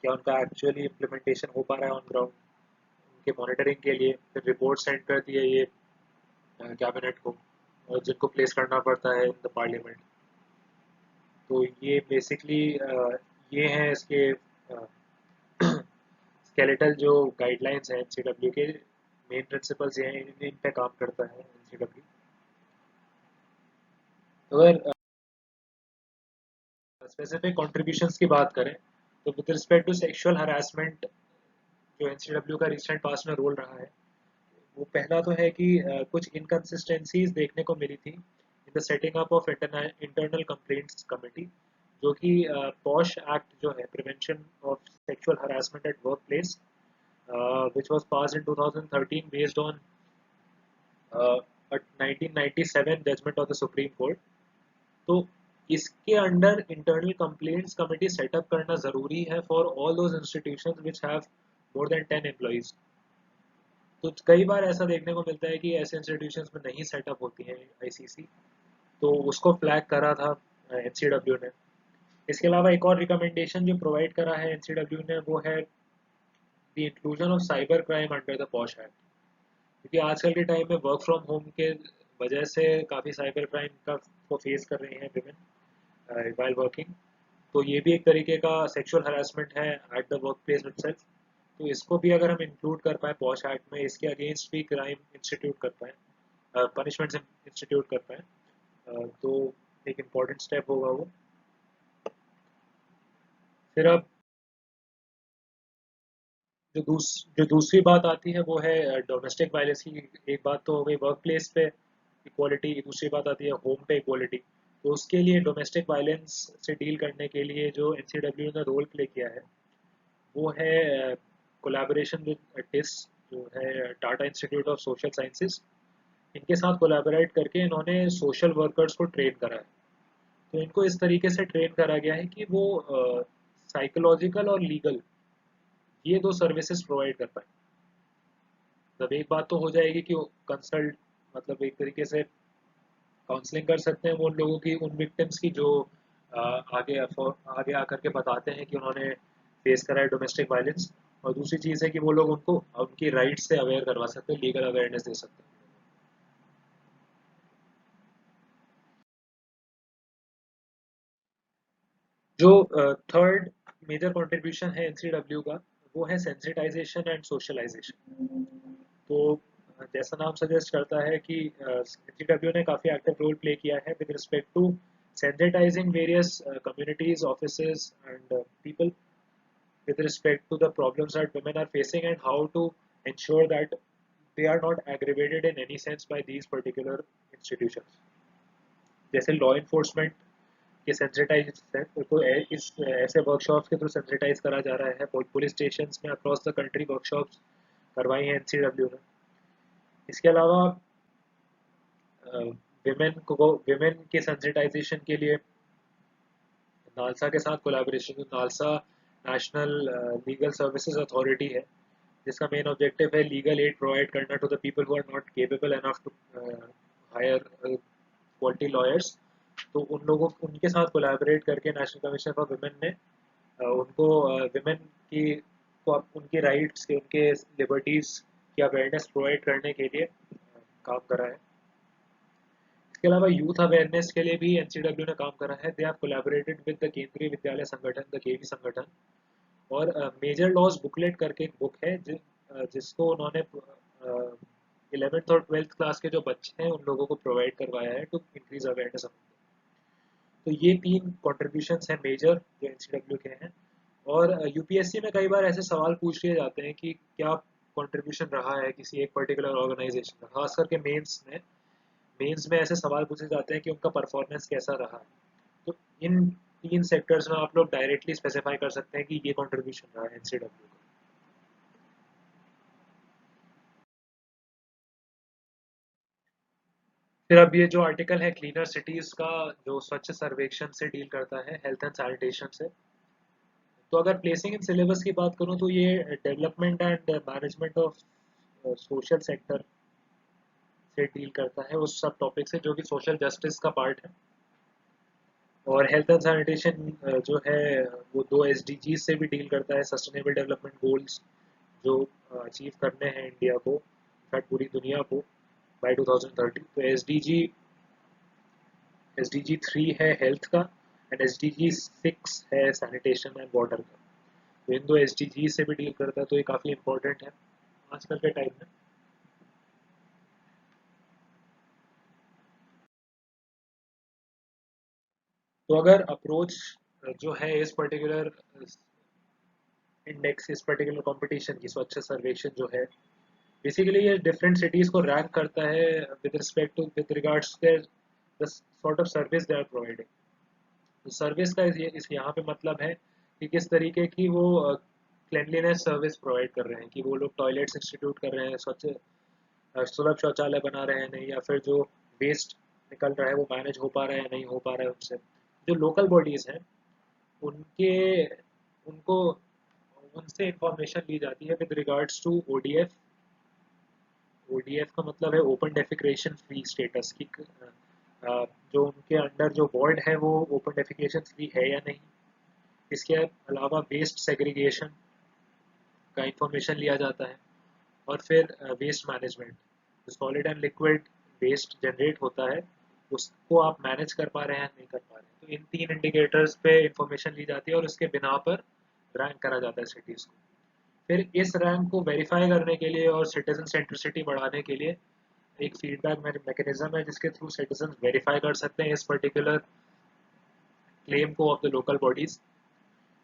S1: क्या उनका एक्चुअली इम्प्लीमेंटेशन हो पा रहा है ऑन ग्राउंड। उनके मॉनिटरिंग के लिए फिर रिपोर्ट सेंड करती है ये कैबिनेट को, और जिनको प्लेस करना पड़ता है इन द पार्लियामेंट। तो ये बेसिकली ये हैं इसके स्केलेटल जो गाइडलाइंस हैं एनसीडब्ल्यू के, मेन प्रिंसिपल्स ये हैं, इन पे काम करता है एनसीडब्ल्यू। अगर स्पेसिफिक कॉन्ट्रीब्यूशंस की बात करें, तो with respect to sexual harassment, जो एनसीडब्ल्यू का रिसेंट पास में रोल रहा है, वो पहला तो है कि कुछ इनकंसिस्टेंसीज देखने को मिली थी in the setting up of internal complaints committee, जो कि पॉश एक्ट जो है, prevention of sexual harassment at work place, which was passed in 2013 based on a 1997 judgment of the Supreme Court. तो इसके under internal complaints committee setup करना ज़रूरी है for all those institutions which have more than 10 employees. तो कई बार ऐसा देखने को मिलता है कि ऐसे इंस्टीट्यूशंस में नहीं सेटअप होती हैं आईसीसी, तो उसको फ्लैग करा था एनसीडब्ल्यू ने। इसके अलावा एक और रिकमेंडेशन जो प्रोवाइड करा है एनसीडब्ल्यू ने वो है the inclusion of cyber crime under the posh act, क्योंकि आजकल के टाइम में वर्क फ्रॉम होम के वजह से काफ़ी साइबर क्राइम का को फेस कर रहे हैं विमेन वाइल वर्किंग। तो ये भी एक तरीके का सेक्सुअल हरासमेंट है at the work place itself. तो इसको भी अगर हम इंक्लूड कर पाए पॉश एक्ट में, इसके अगेंस्ट भी क्राइम इंस्टीट्यूट कर पाए, पनिशमेंट्स इंस्टीट्यूट कर पाए, तो एक इम्पॉर्टेंट स्टेप होगा वो। फिर अब जो दूसरी बात आती है वो है डोमेस्टिक वायलेंस की। एक बात तो हो गई वर्क प्लेस पे इक्वालिटी, दूसरी बात आती है होम पे इक्वालिटी। तो उसके लिए डोमेस्टिक वायलेंस से डील करने के लिए जो एनसीडब्ल्यू ने रोल प्ले किया है वो है कोलैबोरेशन विद टिस, जो है Tata institute of social sciences. इनके साथ कोलैबोरेट करके इन्होंने सोशल वर्कर्स को ट्रेन करा है। तो इनको इस तरीके से ट्रेन करा गया है कि वो साइकोलॉजिकल और लीगल ये दो सर्विसेज प्रोवाइड कर पाए। मतलब एक बात तो हो जाएगी कि कंसल्ट, मतलब एक तरीके से काउंसलिंग कर सकते हैं वो उन लोगों की, उन विक्टिम्स की जो आगे आकर के बताते हैं कि उन्होंने फेस करा है डोमेस्टिक वायलेंस। और दूसरी चीज़ है कि वो लोग उनको उनकी राइट्स से अवेयर करवा सकते हैं, लीगल अवेयरनेस दे सकते हैं। जो थर्ड मेजर कंट्रीब्यूशन है एनसीडब्ल्यू का वो है सेंसिटाइजेशन एंड सोशलाइजेशन। तो जैसा नाम सजेस्ट करता है कि एनसीडब्ल्यू ने काफ़ी एक्टिव रोल प्ले किया है with respect to sensitizing various communities, offices, and people with respect to the problems that women are facing and how to ensure that they are not aggravated in any sense by these particular institutions। जैसे law enforcement के sensitize को इस ऐसे workshops के through sensitize करा जा रहा है। पुलिस स्टेशन में अक्रॉस द कंट्री वर्कशॉप्स करवाई हैं एनसीडब्ल्यू ने। इसके अलावा विमेन के सेंसिटाइजेशन के लिए नालसा के साथ कोलैबोरेशन, जो NALSA national legal services authority है, जिसका मेन ऑब्जेक्टिव है लीगल एड प्रोवाइड करना to the people who are not capable enough to hire quality lawyers. तो उनके साथ कोलैबोरेट करके नेशनल कमीशन फॉर वुमेन ने उनको विमेन की उनके राइट्स के, उनके लिबर्टीज़ की अवेयरनेस प्रोवाइड करने के लिए काम करा है। इसके अलावा यूथ अवेयरनेस के लिए भी एनसीडब्ल्यू ने काम करा है। They have collaborated with the केंद्रीय विद्यालय संगठन, द केवी संगठन। और मेजर लॉज बुकलेट करके एक बुक है जिसको उन्होंने 11th और 12th क्लास के जो बच्चे हैं उन लोगों को प्रोवाइड करवाया है टू इंक्रीज अवेयरनेस। तो ये तीन कॉन्ट्रीब्यूशंस हैं मेजर जो एनसीडब्ल्यू के हैं। और यूपीएससी में कई बार ऐसे सवाल पूछ लिए जाते हैं कि क्या कॉन्ट्रीब्यूशन रहा है किसी एक पर्टिकुलर ऑर्गेनाइजेशन का, खास करके मेंस में ऐसे सवाल पूछे जाते हैं कि उनका परफॉर्मेंस कैसा रहा है। तो इन तीन सेक्टर्स में आप लोग डायरेक्टली स्पेसिफाई कर सकते हैं कि ये कंट्रीब्यूशन रहा है एनसीडब्ल्यू का। फिर अब ये जो आर्टिकल है क्लीनर सिटीज का, जो स्वच्छ सर्वेक्षण से डील करता है, हेल्थ एंड सैनिटेशन से। तो अगर प्लेसिंग इन सिलेबस की बात करूँ तो ये development and management of social sector से डील करता है, उस सब टॉपिक से जो कि सोशल जस्टिस का पार्ट है। और हेल्थ एंड सैनिटेशन जो है वो दो एसडीजी से भी डील करता है, सस्टेनेबल डेवलपमेंट गोल्स जो अचीव करने हैं इंडिया को, इनफैक्ट पूरी दुनिया को, बाय 2030। तो एसडीजी 3 है हेल्थ का एंड एसडीजी 6 है सैनिटेशन एंड वाटर का। तो इन दो एसडीजी से भी डील करता है, तो ये काफ़ी इंपॉर्टेंट है आजकल के टाइम में। तो अगर अप्रोच जो है इस पर्टिकुलर इंडेक्स, इस पर्टिकुलर कंपटीशन की, स्वच्छ सर्वेक्षण जो है, बेसिकली ये डिफरेंट सिटीज़ को रैंक करता है with regards their the sort of service they are providing. तो सर्विस का इस यहाँ पे मतलब है कि किस तरीके की वो क्लेanलीनेस सर्विस प्रोवाइड कर रहे हैं, कि वो लोग टॉयलेट्स इंस्टीट्यूट कर रहे हैं, स्वच्छ सुलभ शौचालय बना रहे हैं नहीं, या फिर जो वेस्ट निकल रहा है वो मैनेज हो पा रहा है या नहीं हो पा रहा है उनसे। जो लोकल बॉडीज़ हैं उनके उनको उनसे इंफॉर्मेशन ली जाती है with regards to ODF. ODF का मतलब है ओपन डेफिकेशन फ्री स्टेटस, की जो उनके अंडर जो वार्ड है वो ओपन डेफिकेशन फ्री है या नहीं। इसके अलावा वेस्ट सेग्रीगेशन का इंफॉर्मेशन लिया जाता है। और फिर वेस्ट मैनेजमेंट, जो solid and liquid waste generate होता है उसको आप मैनेज कर पा रहे हैं नहीं कर पा रहे हैं। तो इन 3 इंडिकेटर्स पे इंफॉर्मेशन ली जाती है और उसके बिना पर रैंक करा जाता है सिटीज़ को। फिर इस रैंक को वेरीफाई करने के लिए और सिटीजन सेंट्रिसिटी बढ़ाने के लिए एक फीडबैक मैकेनिज्म है जिसके थ्रू सिटीजन वेरीफाई कर सकते हैं इस पर्टिकुलर क्लेम को ऑफ द लोकल बॉडीज।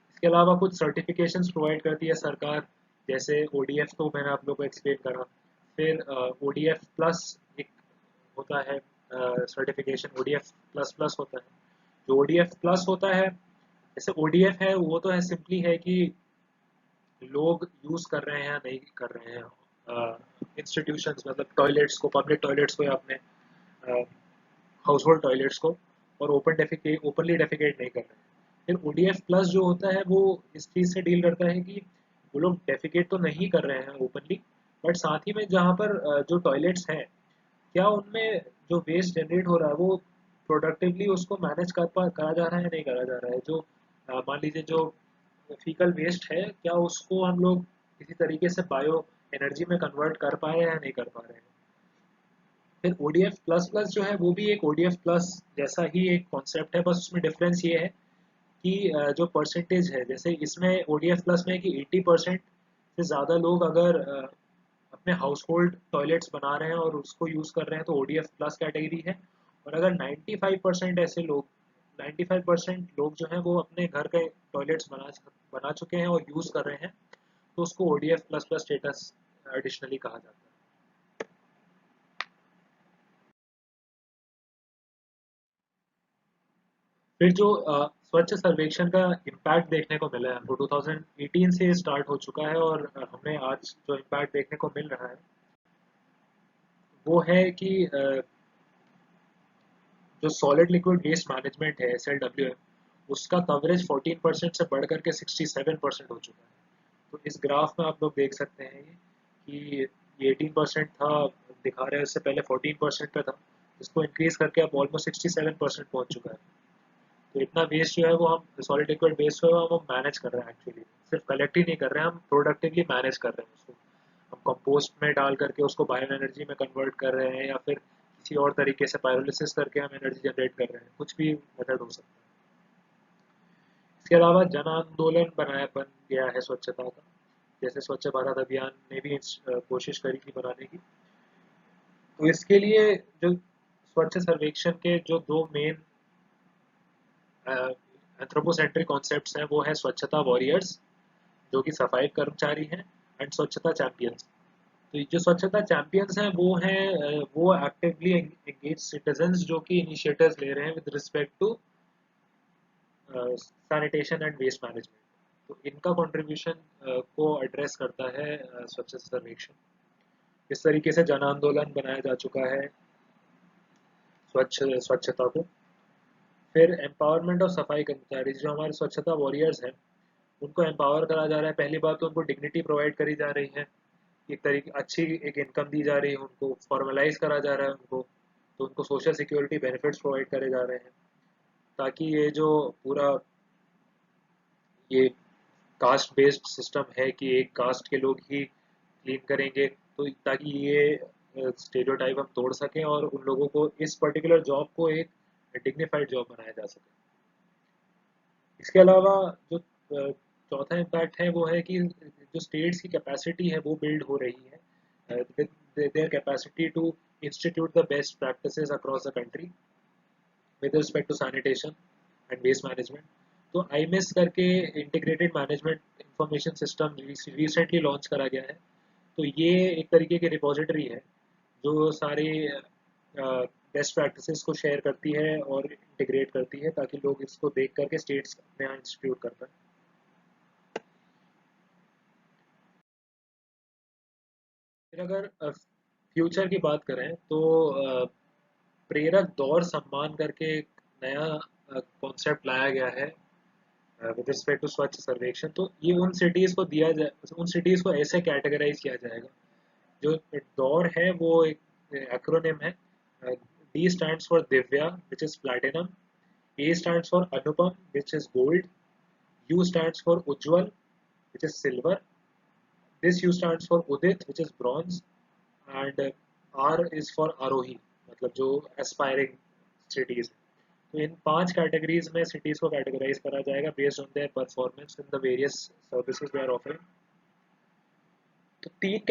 S1: इसके अलावा कुछ सर्टिफिकेशंस प्रोवाइड करती है सरकार, जैसे ओडीएफ तो मैंने आप लोगों को एक्सप्लेन करा। फिर ओडीएफ प्लस एक होता है सर्टिफिकेशन, ओडीएफ प्लस प्लस होता है। जो ओडीएफ प्लस होता है, जैसे ओडीएफ है वो तो है सिंपली है कि लोग यूज कर रहे हैं या नहीं कर रहे हैं इंस्टीट्यूशंस, मतलब टॉयलेट्स को, पब्लिक टॉयलेट्स को या अपने हाउस होल्ड टॉयलेट्स को, और ओपनली डेफिकेट नहीं कर रहे हैं। फिर ओडीएफ प्लस जो होता है वो इस चीज़ से डील करता है कि वो लोग डेफिकेट तो नहीं कर रहे हैं ओपनली, बट साथ ही में जहाँ पर जो टॉयलेट्स हैं, क्या उनमें जो वेस्ट जनरेट हो रहा है वो प्रोडक्टिवली उसको मैनेज करा जा रहा है या नहीं करा जा रहा है। जो मान लीजिए जो फीकल वेस्ट है, क्या उसको हम लोग किसी तरीके से बायो एनर्जी में कन्वर्ट कर पा रहे हैं या नहीं कर पा रहे हैं। फिर ओडीएफ प्लस प्लस जो है वो भी एक ओडीएफ प्लस जैसा ही एक कॉन्सेप्ट है, बस उसमें डिफरेंस ये है कि जो परसेंटेज है, जैसे इसमें ओडीएफ प्लस में है कि 80% से ज़्यादा लोग अगर अपने हाउस होल्ड टॉयलेट्स बना रहे हैं और उसको यूज़ कर रहे हैं तो ओडीएफ प्लस कैटेगरी है। और अगर 95% ऐसे लोग 95% लोग जो हैं वो अपने घर के टॉयलेट्स बना चुके हैं और यूज़ कर रहे हैं, तो उसको ODF plus plus status additionally कहा जाता है। फिर जो स्वच्छ सर्वेक्षण का इम्पैक्ट देखने को मिला है हमको 2018 से स्टार्ट हो चुका है, और हमें आज जो इम्पैक्ट देखने को मिल रहा है वो है कि जो सॉलिड लिक्विड वेस्ट मैनेजमेंट है SLWM, उसका कवरेज 14% से बढ़ करके 67% हो चुका है। तो इस ग्राफ में आप लोग देख सकते हैं कि ये 18% था, दिखा रहे हैं उससे पहले 14% पे था, इसको इंक्रीज करके अब ऑलमोस्ट 67% पहुंच चुका है। तो इतना वेस्ट जो है वो हम सॉलिड लिक्विड वेस्ट जो है वो हम मैनेज कर रहे हैं, एक्चुअली सिर्फ कलेक्ट ही नहीं कर रहे हैं, हम प्रोडक्टिवली मैनेज कर रहे हैं उसको। हम कंपोस्ट में डाल करके उसको बायो एनर्जी में कन्वर्ट कर रहे हैं, या फिर किसी और तरीके से पायरोलिसिस करके हम एनर्जी जनरेट कर रहे हैं, कुछ भी मेथड हो सकता है। इसके अलावा जन आंदोलन बन गया है स्वच्छता का, जैसे स्वच्छ भारत अभियान ने भी कोशिश करी थी बनाने की। तो इसके लिए जो स्वच्छ सर्वेक्षण के जो दो मेन एंथ्रोपोसेंट्रिक कॉन्सेप्ट्स हैं वो है स्वच्छता वॉरियर्स, जो कि सफाई कर्मचारी हैं, एंड स्वच्छता चैंपियंस। तो ये जो स्वच्छता चैंपियंस हैं वो एक्टिवली एंगेज सिटीजन्स जो कि इनिशिएटिव्स ले रहे हैं with respect to sanitation and waste management. तो इनका कंट्रीब्यूशन को एड्रेस करता है स्वच्छ सर्वेक्षण। इस तरीके से जन आंदोलन बनाया जा चुका है स्वच्छता को। फिर एम्पावरमेंट ऑफ सफाई कर्मचारी, जो हमारे स्वच्छता वॉरियर्स हैं, उनको एम्पावर करा जा रहा है। पहली बात तो उनको डिग्निटी प्रोवाइड करी जा रही है, एक तरीके अच्छी एक इनकम दी जा रही है, उनको फॉर्मलाइज करा जा रहा है उनको। तो उनको सोशल सिक्योरिटी बेनिफिट्स प्रोवाइड करे जा रहे हैं, ताकि ये जो पूरा ये कास्ट बेस्ड सिस्टम है कि एक कास्ट के लोग ही क्लीन करेंगे, तो ताकि ये स्टेरियोटाइप हम तोड़ सकें और उन लोगों को इस पर्टिकुलर जॉब को एक डिग्निफाइड जॉब बनाया जा सके। इसके अलावा जो चौथा इम्पैक्ट है वो है कि जो स्टेट्स की कैपेसिटी है वो बिल्ड हो रही है with their capacity to institute the best practices across the country with respect to sanitation and waste management. तो आईएमएस करके integrated management information system recently launch करा गया है, तो ये एक तरीके की रिपोजिटरी है जो सारे बेस्ट प्रैक्टिसेस को शेयर करती है और इंटीग्रेट करती है ताकि लोग इसको देख करके स्टेट्स अपने यहाँ इंस्टीट्यूट कर पाए। फिर अगर फ्यूचर की बात करें तो प्रेरक दौर सम्मान करके एक नया कॉन्सेप्ट लाया गया है with respect to Swachh Sarvekshan. तो ये उन सिटीज़ को दिया जाए, उन सिटीज़ को ऐसे कैटेगराइज किया जाएगा। जो दौर है वो एक एक्रोनिम है। D stands for Divya which is platinum, A stands for Anupam which is gold, U stands for Ujjwal which is silver, this U stands for Udit which is bronze, and R is for Aarohi, मतलब जो एस्पायरिंग सिटीज है। तो इन 5 categories में cities को categorise करा जाएगा based on their performance in the various services they are offering. तो तीन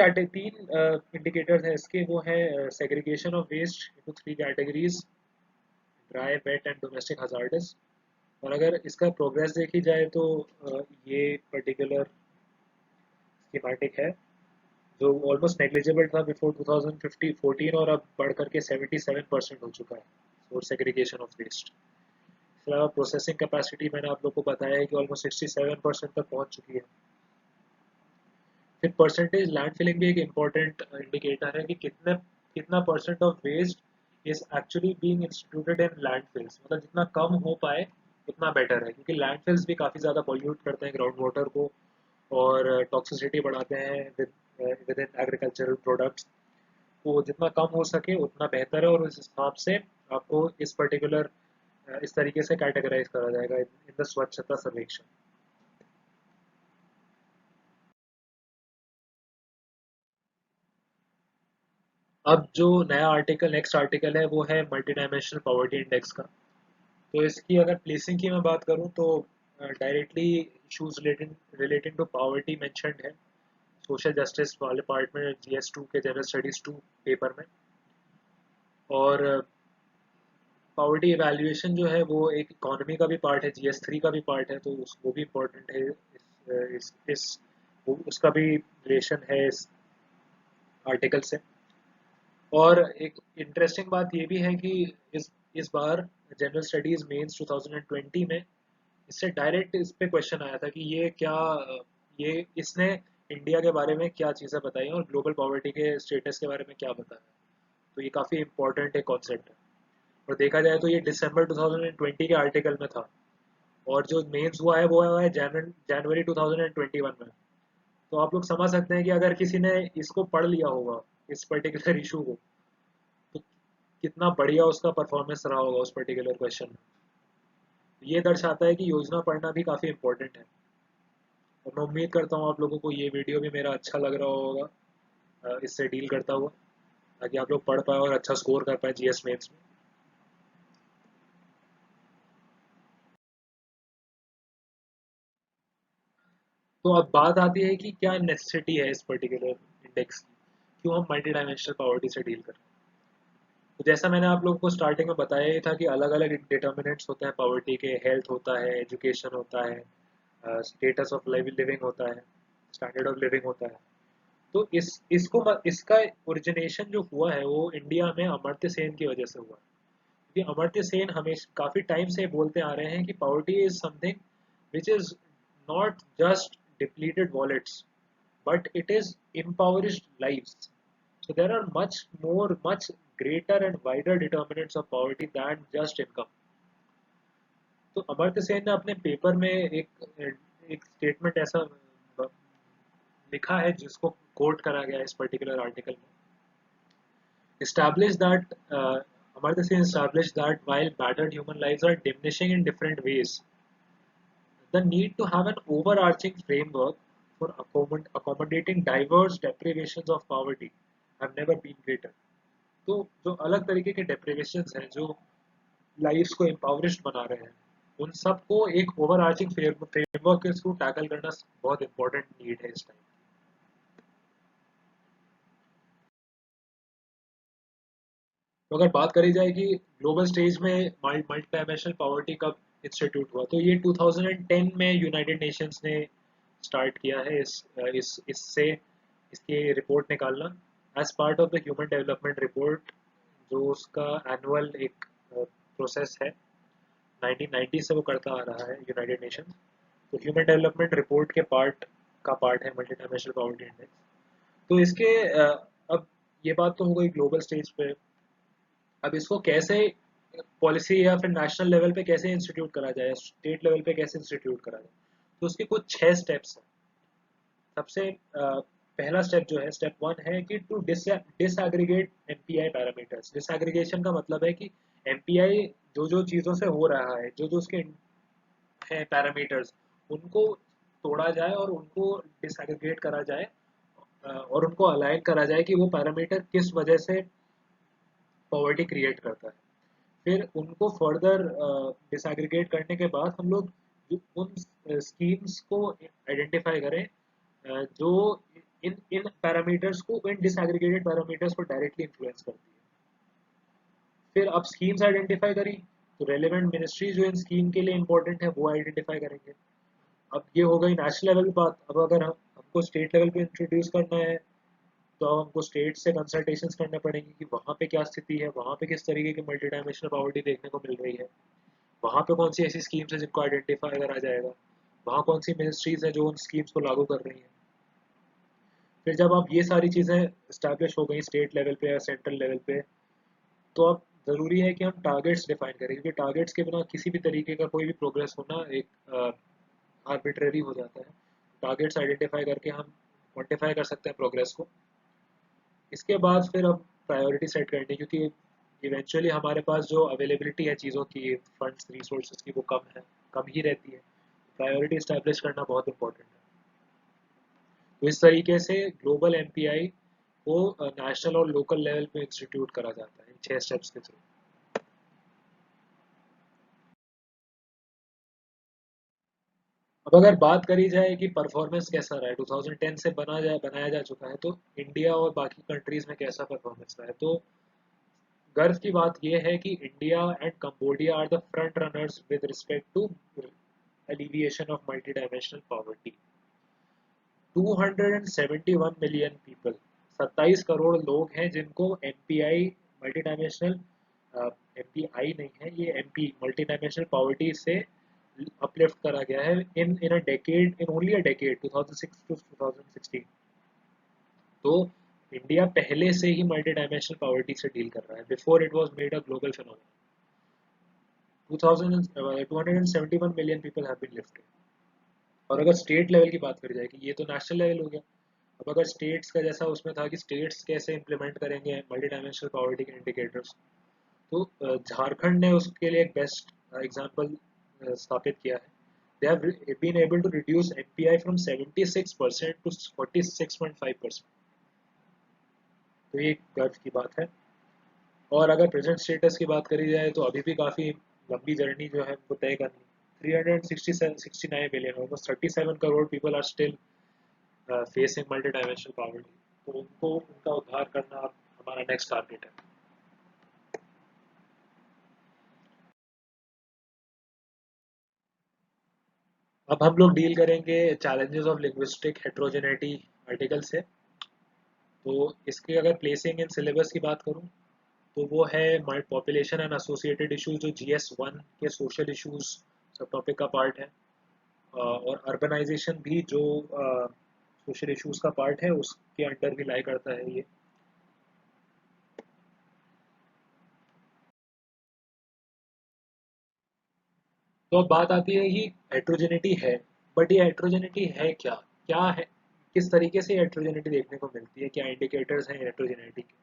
S1: इंडिकेटर्स हैं इसके, वो है segregation of waste into 3 categories, dry, wet and domestic hazardous. और अगर इसका प्रोग्रेस देखी जाए तो ये पर्टिकुलर स्कीमेटिक है जो ऑलमोस्ट नेग्लिजिबल था बिफोर 2050 14 और अब बढ़ करके 77% हो चुका है सोर्स सेग्रीगेशन ऑफ वेस्ट। इसके अलावा प्रोसेसिंग कैपेसिटी मैंने आप लोग को बताया है कि ऑलमोस्ट 67% तक पहुंच चुकी है। फिर परसेंटेज लैंड फिलिंग भी एक इम्पॉर्टेंट इंडिकेटर है कि कितना percent of waste is actually being instituted in landfills, मतलब जितना कम हो पाए उतना बेटर है, क्योंकि लैंडफिल्स भी काफ़ी ज़्यादा पॉल्यूट करते हैं ग्राउंड वाटर को और टॉक्सिसिटी बढ़ाते हैं विद इन एग्रीकल्चरल प्रोडक्ट्स। तो जितना कम हो सके उतना बेहतर है और उस हिसाब से आपको इस पर्टिकुलर इस तरीके से कैटेगराइज करा जाएगा इन द स्वच्छता सर्वेक्षण। अब जो नया आर्टिकल नेक्स्ट आर्टिकल है वो है मल्टी डायमेंशनल पॉवर्टी इंडेक्स का। तो इसकी अगर प्लेसिंग की मैं बात करूं तो directly issues relating to poverty mentioned है सोशल जस्टिस वाले पार्ट में GS2 के जनरल स्टडीज 2 पेपर में। और पॉवर्टी इवैल्यूएशन जो है वो एक इकोनॉमी का भी पार्ट है, GS3 का भी पार्ट है, तो वो भी इम्पोर्टेंट है। उसका भी रिलेशन है इस आर्टिकल से। और एक इंटरेस्टिंग बात ये भी है कि इस बार जनरल स्टडीज मेंस 2020 में इससे डायरेक्ट इस पे क्वेश्चन आया था कि ये इसने इंडिया के बारे में क्या चीज़ें बताई हैं और ग्लोबल पॉवर्टी के स्टेटस के बारे में क्या बताया। तो ये काफ़ी इंपॉर्टेंट एक कॉन्सेप्ट है। और देखा जाए तो ये दिसंबर 2020 के आर्टिकल में था और जो मेंस हुआ है वो हुआ है जनवरी 2021 में। तो आप लोग समझ सकते हैं कि अगर किसी ने इसको पढ़ लिया होगा इस पर्टिकुलर इशू को, तो कितना बढ़िया उसका परफॉर्मेंस रहा होगा उस पर्टिकुलर क्वेश्चन में। ये दर्शाता है कि योजना पढ़ना भी काफ़ी इंपॉर्टेंट है। और मैं उम्मीद करता हूँ आप लोगों को ये वीडियो भी मेरा अच्छा लग रहा होगा इससे डील करता हुआ, ताकि आप लोग पढ़ पाए और अच्छा स्कोर कर पाए GS मेंस में। तो अब बात आती है कि क्या नेसेसिटी है इस पर्टिकुलर इंडेक्स की, क्यों हम मल्टी डायमेंशनल पॉवर्टी से डील कर रहे हैं। तो जैसा मैंने आप लोगों को स्टार्टिंग में बताया ही था कि अलग अलग डिटर्मिनेंट्स होते हैं पॉवर्टी के, हेल्थ होता है, एजुकेशन होता है, स्टेटस ऑफ लिविंग होता है, स्टैंडर्ड ऑफ लिविंग होता है। तो इसका ओरिजिनेशन जो हुआ है वो इंडिया में अमर्त्य सेन की वजह से हुआ है। क्योंकि अमर्त्य सेन हमेशा काफ़ी टाइम से बोलते आ रहे हैं कि poverty is something which is not just depleted wallets but it is impoverished lives. So there are much greater and wider determinants of poverty than just income. तो अमर्त्य सेन ने अपने पेपर में एक स्टेटमेंट ऐसा लिखा है जिसको कोट करा गया है इस पर्टिकुलर आर्टिकल में। Establish that Amartya Sen established that while battered human lives are diminishing in different ways, the need to have an overarching framework for accommodating diverse deprivations of poverty have never been greater. तो जो अलग तरीके के deprivations हैं जो lives को impoverished बना रहे हैं, उन सबको एक ओवरआर्चिंग फ्रेमवर्क के थ्रू टैकल करना बहुत इंपॉर्टेंट नीड है इस टाइम। तो अगर बात करी जाए कि ग्लोबल स्टेज में मल्टी डायमेंशनल पॉवर्टी कब इंस्टीट्यूट हुआ, तो ये 2010 में यूनाइटेड नेशंस ने स्टार्ट किया है। इससे इसकी रिपोर्ट निकालना as part of the human development report, जो उसका एनुअल एक प्रोसेस है, 1990 से वो करता आ रहा है यूनाइटेड नेशन। तो ह्यूमन डेवलपमेंट रिपोर्ट के पार्ट है मल्टी डायमेंशनल पॉवर्टी इंडेक्स। तो इसके अब ये बात तो हो गई ग्लोबल स्टेज पे। अब इसको कैसे पॉलिसी या फिर नेशनल लेवल पे कैसे इंस्टीट्यूट करा जाए, स्टेट लेवल पे कैसे इंस्टीट्यूट करा जाए, तो उसके कुछ 6 स्टेप्स हैं। सबसे पहला स्टेप जो है, स्टेप 1 है कि to disaggregate MPI parameters. Disaggregation का मतलब है कि एमपीआई जो जो चीज़ों से हो रहा है, जो जो उसके हैं पैरामीटर्स, उनको तोड़ा जाए और उनको डिसएग्रीगेट करा जाए, और उनको अलाइन करा जाए कि वो पैरामीटर किस वजह से पॉवर्टी क्रिएट करता है। फिर उनको फर्दर डिसएग्रीगेट करने के बाद हम लोग उन स्कीम्स को आइडेंटिफाई करें जो इन इन पैरामीटर्स को, इन डिसएग्रीगेटेड पैरामीटर्स को डायरेक्टली इन्फ्लुएंस करती है। फिर अब स्कीम्स आइडेंटिफाई करी, तो रेलेवेंट मिनिस्ट्री जो इन स्कीम के लिए इंपॉर्टेंट है वो आइडेंटिफाई करेंगे। अब ये हो गई नेशनल लेवल की बात। अब अगर हमको स्टेट लेवल पे इंट्रोड्यूस करना है, तो अब हमको स्टेट से कंसल्टेशंस करने पड़ेंगे कि वहाँ पे क्या स्थिति है, वहाँ पे किस तरीके की मल्टी डायमेंशनल पॉवर्टी देखने को मिल रही है, वहाँ पे कौन सी ऐसी स्कीम्स है जिनको आइडेंटिफाई करा जाएगा, वहाँ कौन सी मिनिस्ट्रीज है जो उन स्कीम्स को लागू कर रही हैं। फिर जब आप ये सारी चीज़ें इस्टेब्लिश हो गई स्टेट लेवल पे या सेंट्रल लेवल पे, तो अब ज़रूरी है कि हम टारगेट्स डिफाइन करें, क्योंकि टारगेट्स के बिना किसी भी तरीके का कोई भी प्रोग्रेस होना एक आर्बिट्रेरी हो जाता है। टारगेट्स आइडेंटिफाई करके हम क्वान्टिफाई कर सकते हैं प्रोग्रेस को। इसके बाद फिर अब प्रायोरिटी सेट करनी, क्योंकि इवेंचुअली हमारे पास जो अवेलेबिलिटी है चीज़ों की, फंड्स रिसोर्सेज की, वो कम ही रहती है। प्रायोरिटी इस्टेब्लिश करना बहुत इंपॉर्टेंट है। तो इस तरीके से ग्लोबल एमपीआई को नेशनल और लोकल लेवल पे इंस्टीट्यूट करा जाता है इन 6 स्टेप्स के थ्रू। अब अगर बात करी जाए कि परफॉर्मेंस कैसा रहा है, 2010 से बनाया जा चुका है, तो इंडिया और बाकी कंट्रीज में कैसा परफॉर्मेंस रहा है, तो गर्व की बात यह है कि India and Cambodia are the front runners with respect to alleviation of multidimensional poverty. 271 million people, 27 crore लोग हैं जिनको एमपीआई, मल्टी डायमेंशनल, एमपीआई नहीं है ये, एमपी मल्टी डायमेंशनल पॉवर्टी से अपलिफ्ट करा गया है in a decade, in only a decade, 2006 to 2016। तो इंडिया पहले से ही मल्टी डायमेंशनल पॉवर्टी से डील कर रहा है, before it was made a global phenomena. 271 million people have been lifted. और अगर स्टेट लेवल की बात करी जाए कि ये तो नेशनल लेवल हो गया, अब अगर स्टेट्स का जैसा उसमें था कि स्टेट्स कैसे इंप्लीमेंट करेंगे मल्टी डायमेंशनल पॉवर्टी के इंडिकेटर्स, तो झारखंड ने उसके लिए एक बेस्ट एग्जांपल स्थापित किया है। They have been able to reduce MPI from 76% to 46.5%। तो ये एक गर्व की बात है। और अगर प्रेजेंट स्टेटस की बात करी जाए, तो अभी भी काफ़ी लंबी जर्नी जो है वो तय करनी। 369 billion, almost 37 crore people are still facing multidimensional poverty. तो उनको, उनका उद्धार करना अब हमारा नेक्स्ट टारगेट है। अब हम लोग डील करेंगे challenges of linguistic heterogeneity article से। तो इसके अगर प्लेसिंग इन सिलेबस की बात करूं, तो वो है पॉपुलेशन एंड एसोसिएटेड इश्यूज, जो GS1 के सोशल इश्यूज सब टॉपिक का पार्ट है। और अर्बनाइजेशन भी जो सोशल इश्यूज का पार्ट है, उसके अंडर भी लाई करता है ये। तो अब बात आती है कि हेट्रोजेनिटी है, बट ये हेट्रोजेनिटी है क्या, क्या है, किस तरीके से हेट्रोजेनिटी देखने को मिलती है, क्या इंडिकेटर्स हैं हेट्रोजेनिटी के।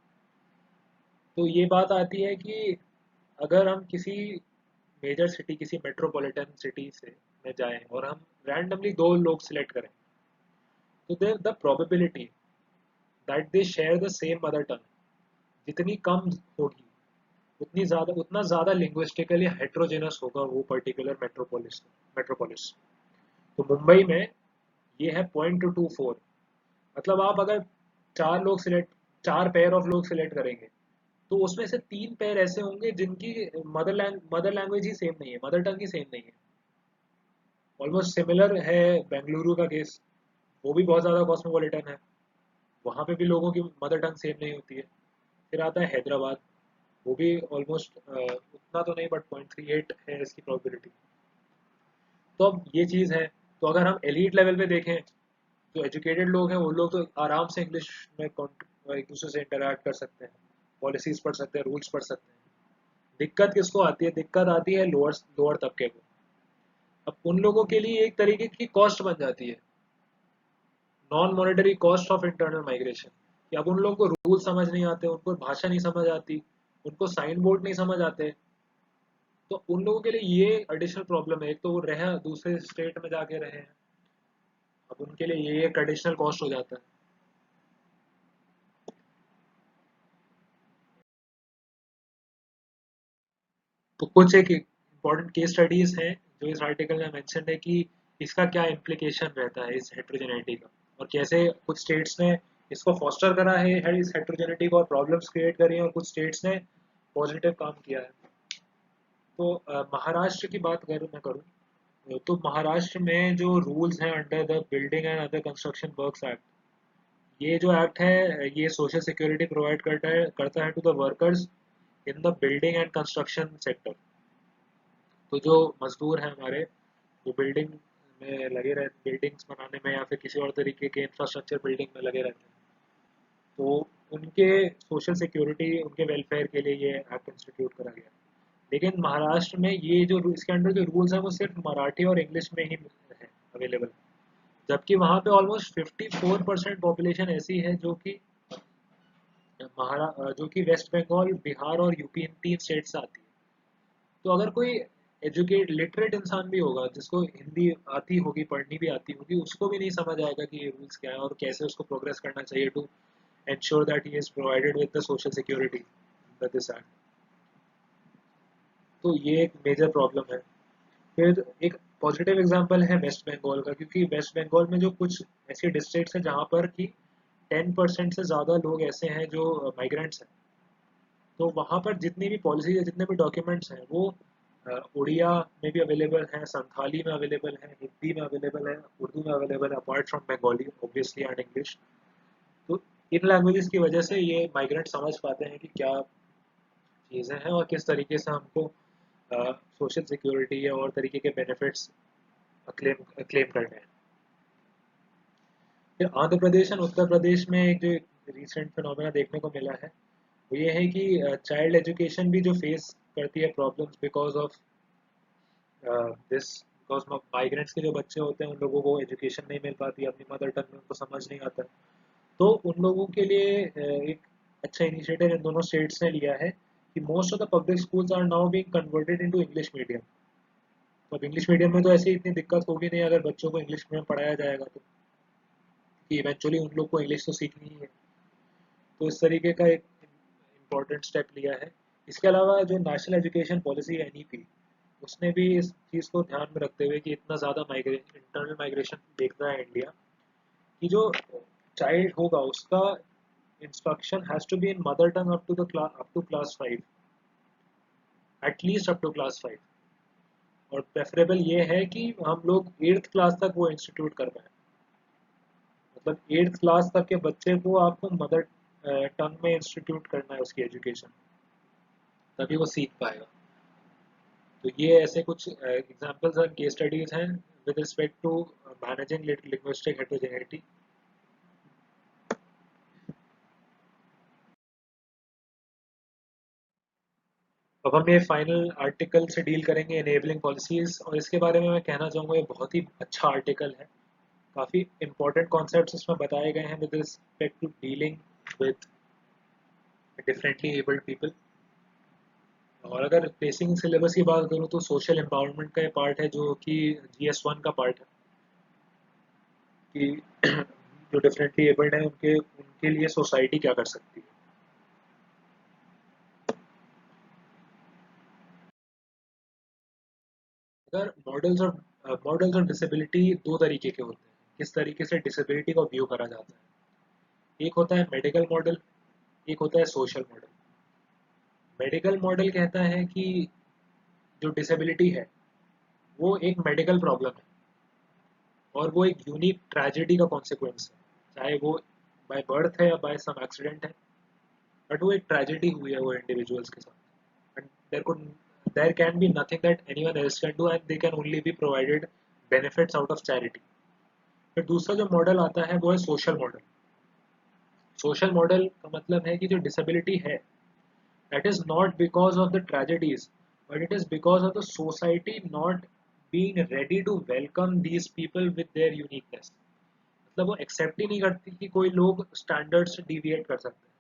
S1: तो ये बात आती है कि अगर हम किसी मेजर सिटी, किसी मेट्रोपॉलिटन सिटी से में जाएं और हम रैंडमली 2 लोग सिलेक्ट करें, तो there the probability that they share the same mother tongue जितनी कम होगी, उतना ज़्यादा लिंग्विस्टिकली हेट्रोजेनस होगा वो पर्टिकुलर मेट्रोपोलिस। तो मुंबई में ये है 0.224। मतलब आप अगर 4 लोग सिलेक्ट, 4 पेयर ऑफ लोग सिलेक्ट करेंगे, तो उसमें से 3 पेयर ऐसे होंगे जिनकी मदर लैंग्वेज ही सेम नहीं है, मदर टंग ही सेम नहीं है। ऑलमोस्ट सिमिलर है बेंगलुरु का केस, वो भी बहुत ज़्यादा कॉस्मोपॉलिटन है। वहाँ पे भी लोगों की मदर टंग सेम नहीं होती है। फिर आता है हैदराबाद, वो भी ऑलमोस्ट उतना तो नहीं बट 0.38 है इसकी प्रोबेबिलिटी। तो अब ये चीज़ है। तो अगर हम एलीट लेवल पे देखें, जो एजुकेटेड लोग हैं वो लोग तो आराम से इंग्लिश में एक दूसरे से इंटरेक्ट कर सकते हैं, पॉलिसीज पढ़ सकते हैं, रूल्स पढ़ सकते हैं। दिक्कत किसको आती है? दिक्कत आती है लोअर लोअर तबके को। अब उन लोगों के लिए एक तरीके की कॉस्ट बन जाती है, non monetary cost of internal migration, कि अब उन लोगों को रूल समझ नहीं आते, उनको भाषा नहीं समझ आती, उनको साइन बोर्ड नहीं समझ आते। तो उन लोगों के लिए ये एडिशनल प्रॉब्लम है। एक तो वो रहे दूसरे स्टेट में जाके रहे हैं, अब उनके लिए ये एक एडिशनल कॉस्ट हो जाता है। तो कुछ एक इम्पोर्टेंट केस स्टडीज हैं जो इस आर्टिकल में मेंशन है कि इसका क्या इम्प्लीकेशन रहता है इस हेट्रोजेनिटी का, और कैसे कुछ स्टेट्स ने इसको फॉस्टर करा है इस हेट्रोजेनिटी को, और प्रॉब्लम्स क्रिएट करी हैं, और कुछ स्टेट्स ने पॉजिटिव काम किया है। तो महाराष्ट्र की बात अगर मैं करूँ, तो महाराष्ट्र में जो रूल्स हैं under the building and other construction works act, ये जो एक्ट है ये सोशल सिक्योरिटी प्रोवाइड करता है to the workers in the building and construction sector. तो जो मजदूर हैं हमारे, जो बिल्डिंग में लगे रहते, बिल्डिंग्स बनाने में या फिर किसी और तरीके के इंफ्रास्ट्रक्चर बिल्डिंग में लगे रहते हैं, तो उनके सोशल सिक्योरिटी, उनके वेलफेयर के लिए ये एक्ट इंस्टीट्यूट करा गया। लेकिन महाराष्ट्र में ये जो इसके अंडर जो रूल्स हैं वो सिर्फ मराठी और इंग्लिश में ही है अवेलेबल, जबकि वहाँ पे ऑलमोस्ट 54% पॉपुलेशन ऐसी है जो कि जो कि वेस्ट बंगाल, बिहार और यूपी, इन तीन स्टेट से आती है। तो अगर कोई एजुकेट लिटरेट इंसान भी होगा जिसको हिंदी आती होगी, पढ़नी भी आती होगी, उसको भी नहीं समझ आएगा कि ये रूल्स क्या है और कैसे उसको प्रोग्रेस करना चाहिए to ensure that he is provided with the social security under this act। तो ये एक मेजर प्रॉब्लम है। फिर एक पॉजिटिव एग्जांपल है वेस्ट बंगाल का, क्योंकि वेस्ट बंगाल में जो कुछ ऐसी डिस्ट्रिक्ट्स हैं जहाँ पर कि 10% से ज़्यादा लोग ऐसे हैं जो माइग्रेंट्स हैं। तो वहाँ पर जितनी भी पॉलिसीज है, जितने भी डॉक्यूमेंट्स हैं, वो उड़िया में भी अवेलेबल हैं, संथाली में अवेलेबल हैं, हिंदी में अवेलेबल है, उर्दू में अवेलेबल है, apart from Bengali obviously and English. तो इन लैंग्वेजेस की वजह से ये माइग्रेंट समझ पाते हैं कि क्या चीज़ें हैं और किस तरीके से हमको सोशल सिक्योरिटी या और तरीके के बेनिफिट्स क्लेम क्लेम करने हैं। फिर आंध्र प्रदेश और उत्तर प्रदेश में एक जो रिसेंट फिनोमेना देखने को मिला है, वो ये है कि चाइल्ड एजुकेशन भी जो फेस करती है problems because of this, because migrants के जो बच्चे होते हैं उन लोगों को एजुकेशन नहीं मिल पाती, अपनी मदर टंग में उनको समझ नहीं आता। तो उन लोगों के लिए एक अच्छा इनिशिएटिव इन दोनों स्टेट्स ने लिया है कि most of the public schools are now being converted into English medium. तो अब इंग्लिश मीडियम में तो ऐसे इतनी दिक्कत होगी नहीं अगर बच्चों को इंग्लिश में पढ़ाया जाएगा तो, कि इवेंचुअली उन लोग को इंग्लिश तो सीखनी ही है। तो इस तरीके का एक इम्पोर्टेंट स्टेप लिया है। इसके अलावा जो नेशनल एजुकेशन पॉलिसी एनईपी, उसने भी इस चीज़ को ध्यान में रखते हुए कि इतना ज़्यादा माइग्रेशन, इंटरनल माइग्रेशन देख रहा है इंडिया, कि जो चाइल्ड होगा उसका instruction has to be in mother tongue up to class 5, at least up to class 5। और प्रेफरेबल ये है कि हम लोग 8th क्लास तक वो इंस्टीट्यूट कर पाए, मतलब 8th क्लास तक के बच्चे को आपको मदर टंग में इंस्टीट्यूट करना है उसकी एजुकेशन, तभी वो सीख पाएगा। तो ये ऐसे कुछ एग्जांपल्स और केस स्टडीज हैं with respect to managing linguistic heterogeneity. अब हम ये फाइनल आर्टिकल से डील करेंगे इनेबलिंग पॉलिसीज, और इसके बारे में मैं कहना चाहूँगा ये बहुत ही अच्छा आर्टिकल है। काफ़ी इंपॉर्टेंट कॉन्सेप्ट्स इसमें बताए गए हैं with respect to dealing with differently abled people. और अगर बेसिक सिलेबस की बात करूँ तो सोशल एम्पावरमेंट का ये पार्ट है जो कि GS1 का पार्ट है, कि जो डिफरेंटली एबल्ड हैं उनके उनके लिए सोसाइटी क्या कर सकती है। अगर मॉडल्स ऑफ डिसेबिलिटी दो तरीके के होते हैं, किस तरीके से डिसेबिलिटी को व्यू करा जाता है। एक होता है मेडिकल मॉडल, एक होता है सोशल मॉडल। मेडिकल मॉडल कहता है कि जो डिसेबिलिटी है वो एक मेडिकल प्रॉब्लम है और वो एक यूनिक ट्रेजेडी का कॉन्सिक्वेंस है, चाहे वो बाय बर्थ है या बाय सम एक्सीडेंट है, बट वो एक ट्रेजेडी हुई है वो इंडिविजुअल्स के साथ, and there can be nothing that anyone else can do, and they can only be provided benefits out of charity. फिर दूसरा जो मॉडल आता है वो है सोशल मॉडल। सोशल मॉडल का मतलब है कि जो डिसेबिलिटी है, that is not because of the tragedies, but it is because of the society not being ready to welcome these people with their uniqueness. मतलब वो एक्सेप्ट ही नहीं करती कि कोई लोग स्टैंडर्ड से डिविएट कर सकते हैं।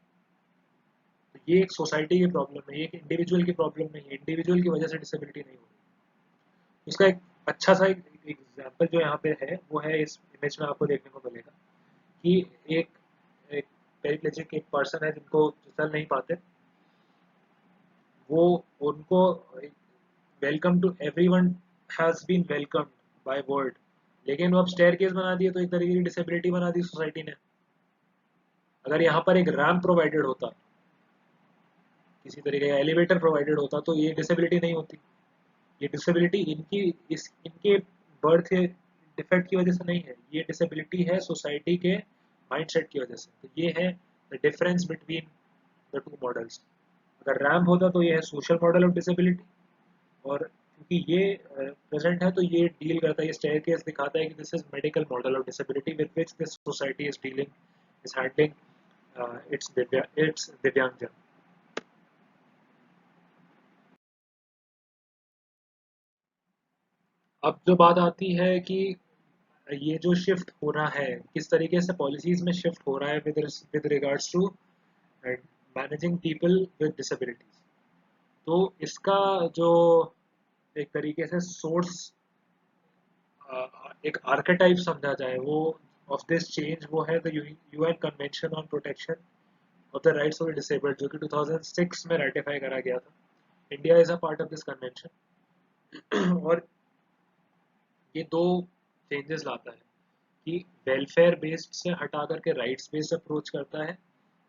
S1: तो ये एक सोसाइटी की प्रॉब्लम है, ये एक इंडिविजुअल की प्रॉब्लम नहीं है, इंडिविजुअल की वजह से डिसेबिलिटी नहीं हो रही। उसका एक अच्छा सा एक एग्जाम्पल जो यहाँ पे है वो है, इस इमेज में आपको देखने को मिलेगा कि एक एक पेरिप्लेजिक एक पर्सन है जिनको चल नहीं पाते, वो उनको welcome to everyone has been welcomed by word, लेकिन वो अब स्टेयर केस बना दिए तो एक तरीके की डिसेबिलिटी बना दी सोसाइटी ने। अगर यहाँ पर एक रैम्प प्रोवाइडेड होता, किसी तरीके का एलिवेटर प्रोवाइडेड होता, तो ये डिसेबिलिटी नहीं होती। ये डिसेबिलिटी इनके बर्थ डिफेक्ट की वजह से नहीं है, ये डिसेबिलिटी है सोसाइटी के माइंडसेट की वजह से। तो ये है the difference between the two models. अगर रैम्प होता तो ये है सोशल मॉडल ऑफ डिसेबिलिटी, और क्योंकि ये प्रेजेंट है तो ये डील करता है, ये स्टेयर केस दिखाता है कि this is medical model of disability with which this society is dealing, is handling it's दिव्यांगजन। अब जो बात आती है कि ये जो शिफ्ट हो रहा है, किस तरीके से पॉलिसीज में शिफ्ट हो रहा है with regards to managing people with disabilities, तो इसका जो एक तरीके से सोर्स, एक आर्केटाइप समझा जाए वो ऑफ दिस चेंज, वो है the UN convention on protection of the rights of the disabled, जो कि 2006 में रेटिफाई करा गया था। India is a part of this convention. और ये दो चेंजेस लाता है कि वेलफेयर बेस्ड से हटा करके राइट्स बेस्ड अप्रोच करता है,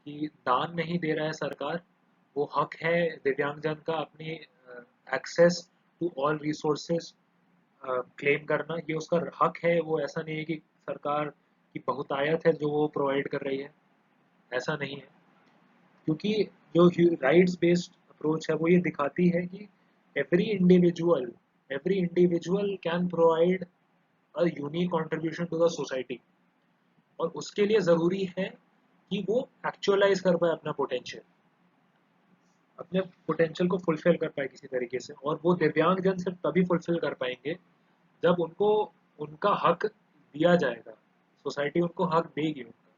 S1: कि दान नहीं दे रहा है सरकार, वो हक है दिव्यांगजन का अपनी access to all resources claim करना, ये उसका हक है। वो ऐसा नहीं है कि सरकार की बहुतायत है जो वो प्रोवाइड कर रही है, ऐसा नहीं है। क्योंकि जो राइट्स बेस्ड अप्रोच है वो ये दिखाती है कि every individual every individual can provide a unique contribution to the society, और उसके लिए ज़रूरी है कि वो एक्चुअलाइज कर पाए अपने पोटेंशियल को फुलफिल कर पाए किसी तरीके से। और वो दिव्यांगजन सिर्फ तभी फुलफिल कर पाएंगे जब उनको उनका हक दिया जाएगा, सोसाइटी उनको हक देगी उनका।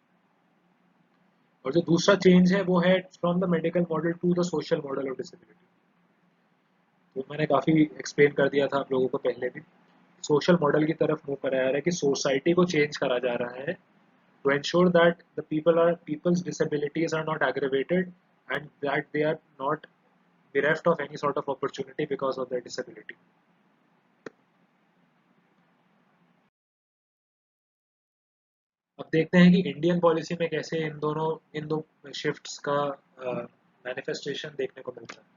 S1: और जो दूसरा चेंज है वो है from the medical model to the social model of disability. तो मैंने काफ़ी एक्सप्लेन कर दिया था आप लोगों को पहले भी, सोशल मॉडल की तरफ मूव कराया जा रहा है कि सोसाइटी को चेंज करा जा रहा है to ensure that the people's disabilities are not aggravated, and that they are not bereft of any sort of opportunity because of their disability. अब देखते हैं कि इंडियन पॉलिसी में कैसे इन दो शिफ्ट्स का मैनिफेस्टेशन देखने को मिलता है।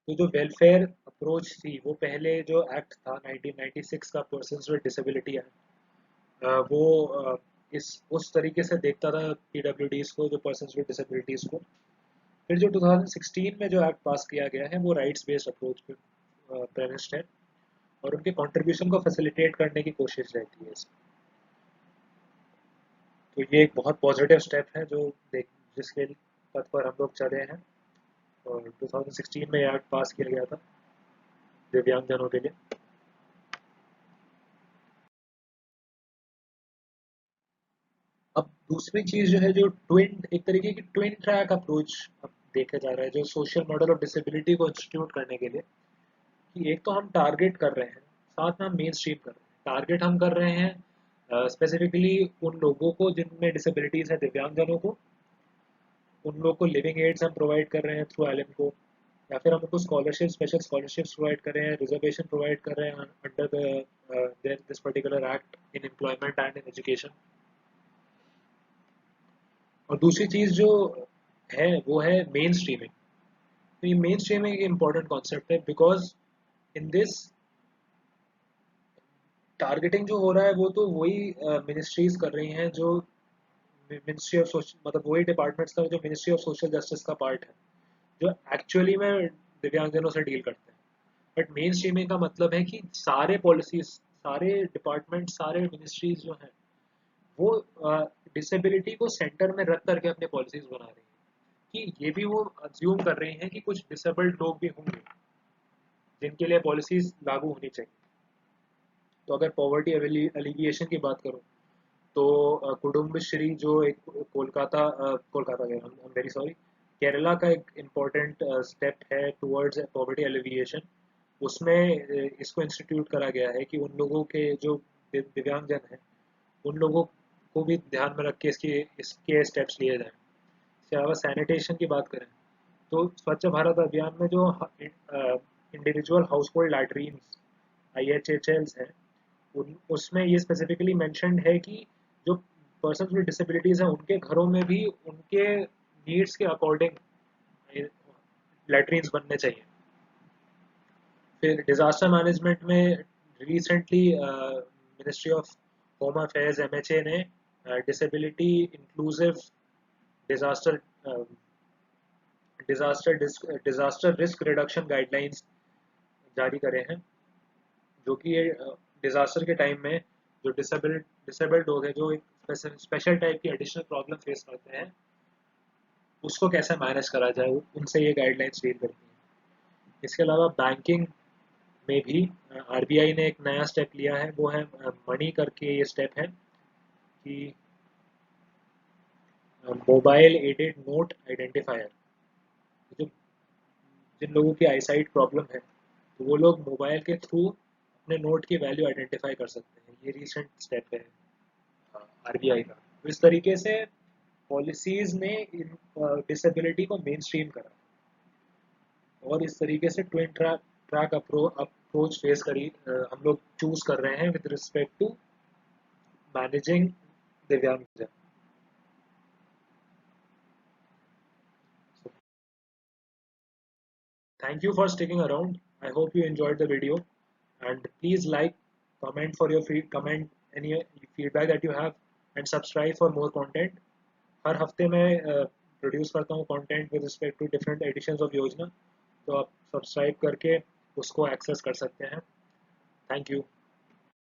S1: तो जो वेलफेयर अप्रोच थी वो पहले जो एक्ट था 1996 का, पर्सन्स विद डिसेबिलिटी एक्ट, वो इस उस तरीके से देखता था पीडब्ल्यूडीज को, जो पर्सन्स विद डिसेबिलिटीज को। फिर जो 2016 में जो एक्ट पास किया गया है वो राइट्स बेस्ड अप्रोच पे प्रेमिस्ड है, और उनके कंट्रीब्यूशन को फैसिलिटेट करने की कोशिश रहती है इसमें। तो ये एक बहुत पॉजिटिव स्टेप है जो देख जिसके पथ पर हम लोग चले हैं, और 2016 में एक्ट पास किया गया था दिव्यांगजनों के लिए। अब दूसरी चीज जो है, जो ट्विन एक तरीके की ट्विन ट्रैक अप्रोच अब देखा जा रहा है जो सोशल मॉडल ऑफ डिसेबिलिटी को इंस्टीट्यूट करने के लिए, कि एक तो हम टारगेट कर रहे हैं, साथ में हम मेन स्ट्रीम कर रहे हैं। टारगेट हम कर रहे हैं स्पेसिफिकली उन लोगों को जिनमें डिसेबिलिटीज है, दिव्यांगजनों को, उन लोगों को लिविंग एड्स हम प्रोवाइड कर रहे हैं थ्रू एलएम को, या फिर हम उनको स्कॉलरशिप स्पेशल स्कॉलरशिप्स प्रोवाइड कर रहे हैं, रिजर्वेशन प्रोवाइड कर रहे हैं under this particular act in employment and in education. और दूसरी चीज जो है वो है मेन स्ट्रीमिंग। तो ये मेन स्ट्रीमिंग एक इम्पॉर्टेंट कॉन्सेप्ट है, बिकॉज इन दिस टारगेटिंग जो हो रहा है वो तो वही मिनिस्ट्रीज कर रही हैं जो मिनिस्ट्री ऑफ सोशल, मतलब वही डिपार्टमेंट्स का जो मिनिस्ट्री ऑफ सोशल जस्टिस का पार्ट है, जो एक्चुअली में दिव्यांगजनों से डील करते हैं। बट मेन स्ट्रीमिंग का मतलब है कि सारे पॉलिसीज, सारे डिपार्टमेंट, सारे मिनिस्ट्रीज जो हैं वो डिसेबिलिटी को सेंटर में रख करके अपने पॉलिसीज बना रही हैं, कि ये भी वो अज्यूम कर रही हैं कि कुछ डिसेबल्ड लोग भी होंगे जिनके लिए पॉलिसीज लागू होनी चाहिए। तो अगर पॉवर्टी एलिविएशन की बात करूं, तो कुटुम्बश्री जो एक कोलकाता गया, I am very sorry, Kerala का एक इम्पोर्टेंट स्टेप है टुवर्ड्स पॉवर्टी एलिविएशन। उसमें इसको इंस्टीट्यूट करा गया है कि उन लोगों के जो दिव्यांगजन हैं, उन लोगों को भी ध्यान में रख के इसके इसके स्टेप्स लिए जाएं। इसके अलावा सैनिटेशन की बात करें, तो स्वच्छ भारत अभियान में जो इंडिविजुअल हाउस होल्ड लैट्रीन्स, IHHLs हैं, उसमें ये स्पेसिफिकली मेंशन्ड है कि जो पर्सन विद डिसेबिलिटीज हैं उनके घरों में भी उनके नीड्स के अकॉर्डिंग लैट्रीन्स बनने चाहिए। फिर डिजास्टर मैनेजमेंट में recently ministry of home affairs MHA ने disability inclusive disaster disaster risk reduction guidelines जारी करे हैं, जो कि ये डिजास्टर के टाइम में जो डिसेबल्ड लोग हैं, जो एक स्पेशल टाइप की एडिशनल प्रॉब्लम फेस करते हैं, उसको कैसे मैनेज करा जाए, उनसे ये गाइडलाइंस डील करती हैं। इसके अलावा बैंकिंग में भी RBI ने एक नया स्टेप लिया है, वो है मनी करके ये स्टेप है कि मोबाइल एडेड नोट आइडेंटिफायर, जो जिन लोगों की आईसाइट प्रॉब्लम है, तो वो लोग मोबाइल के थ्रू अपने नोट की वैल्यू आइडेंटिफाई कर सकते हैं। ये रिसेंट स्टेप है RBI का। तो इस तरीके से पॉलिसीज ने इन डिसेबिलिटी को मेन स्ट्रीम करा, और इस तरीके से ट्विन ट्रैक अप्रोच फेस करी हम लोग चूज कर रहे हैं विद रिस्पेक्ट टू मैनेजिंग दिव्यांगजन। Thank you for sticking around. I hope you enjoyed the video, and please like, comment for your comment any feedback that you have, and subscribe for more content. हर हफ्ते मैं produce करता हूँ content with respect to different editions of Yojana, तो आप subscribe करके उसको access कर सकते हैं। Thank you.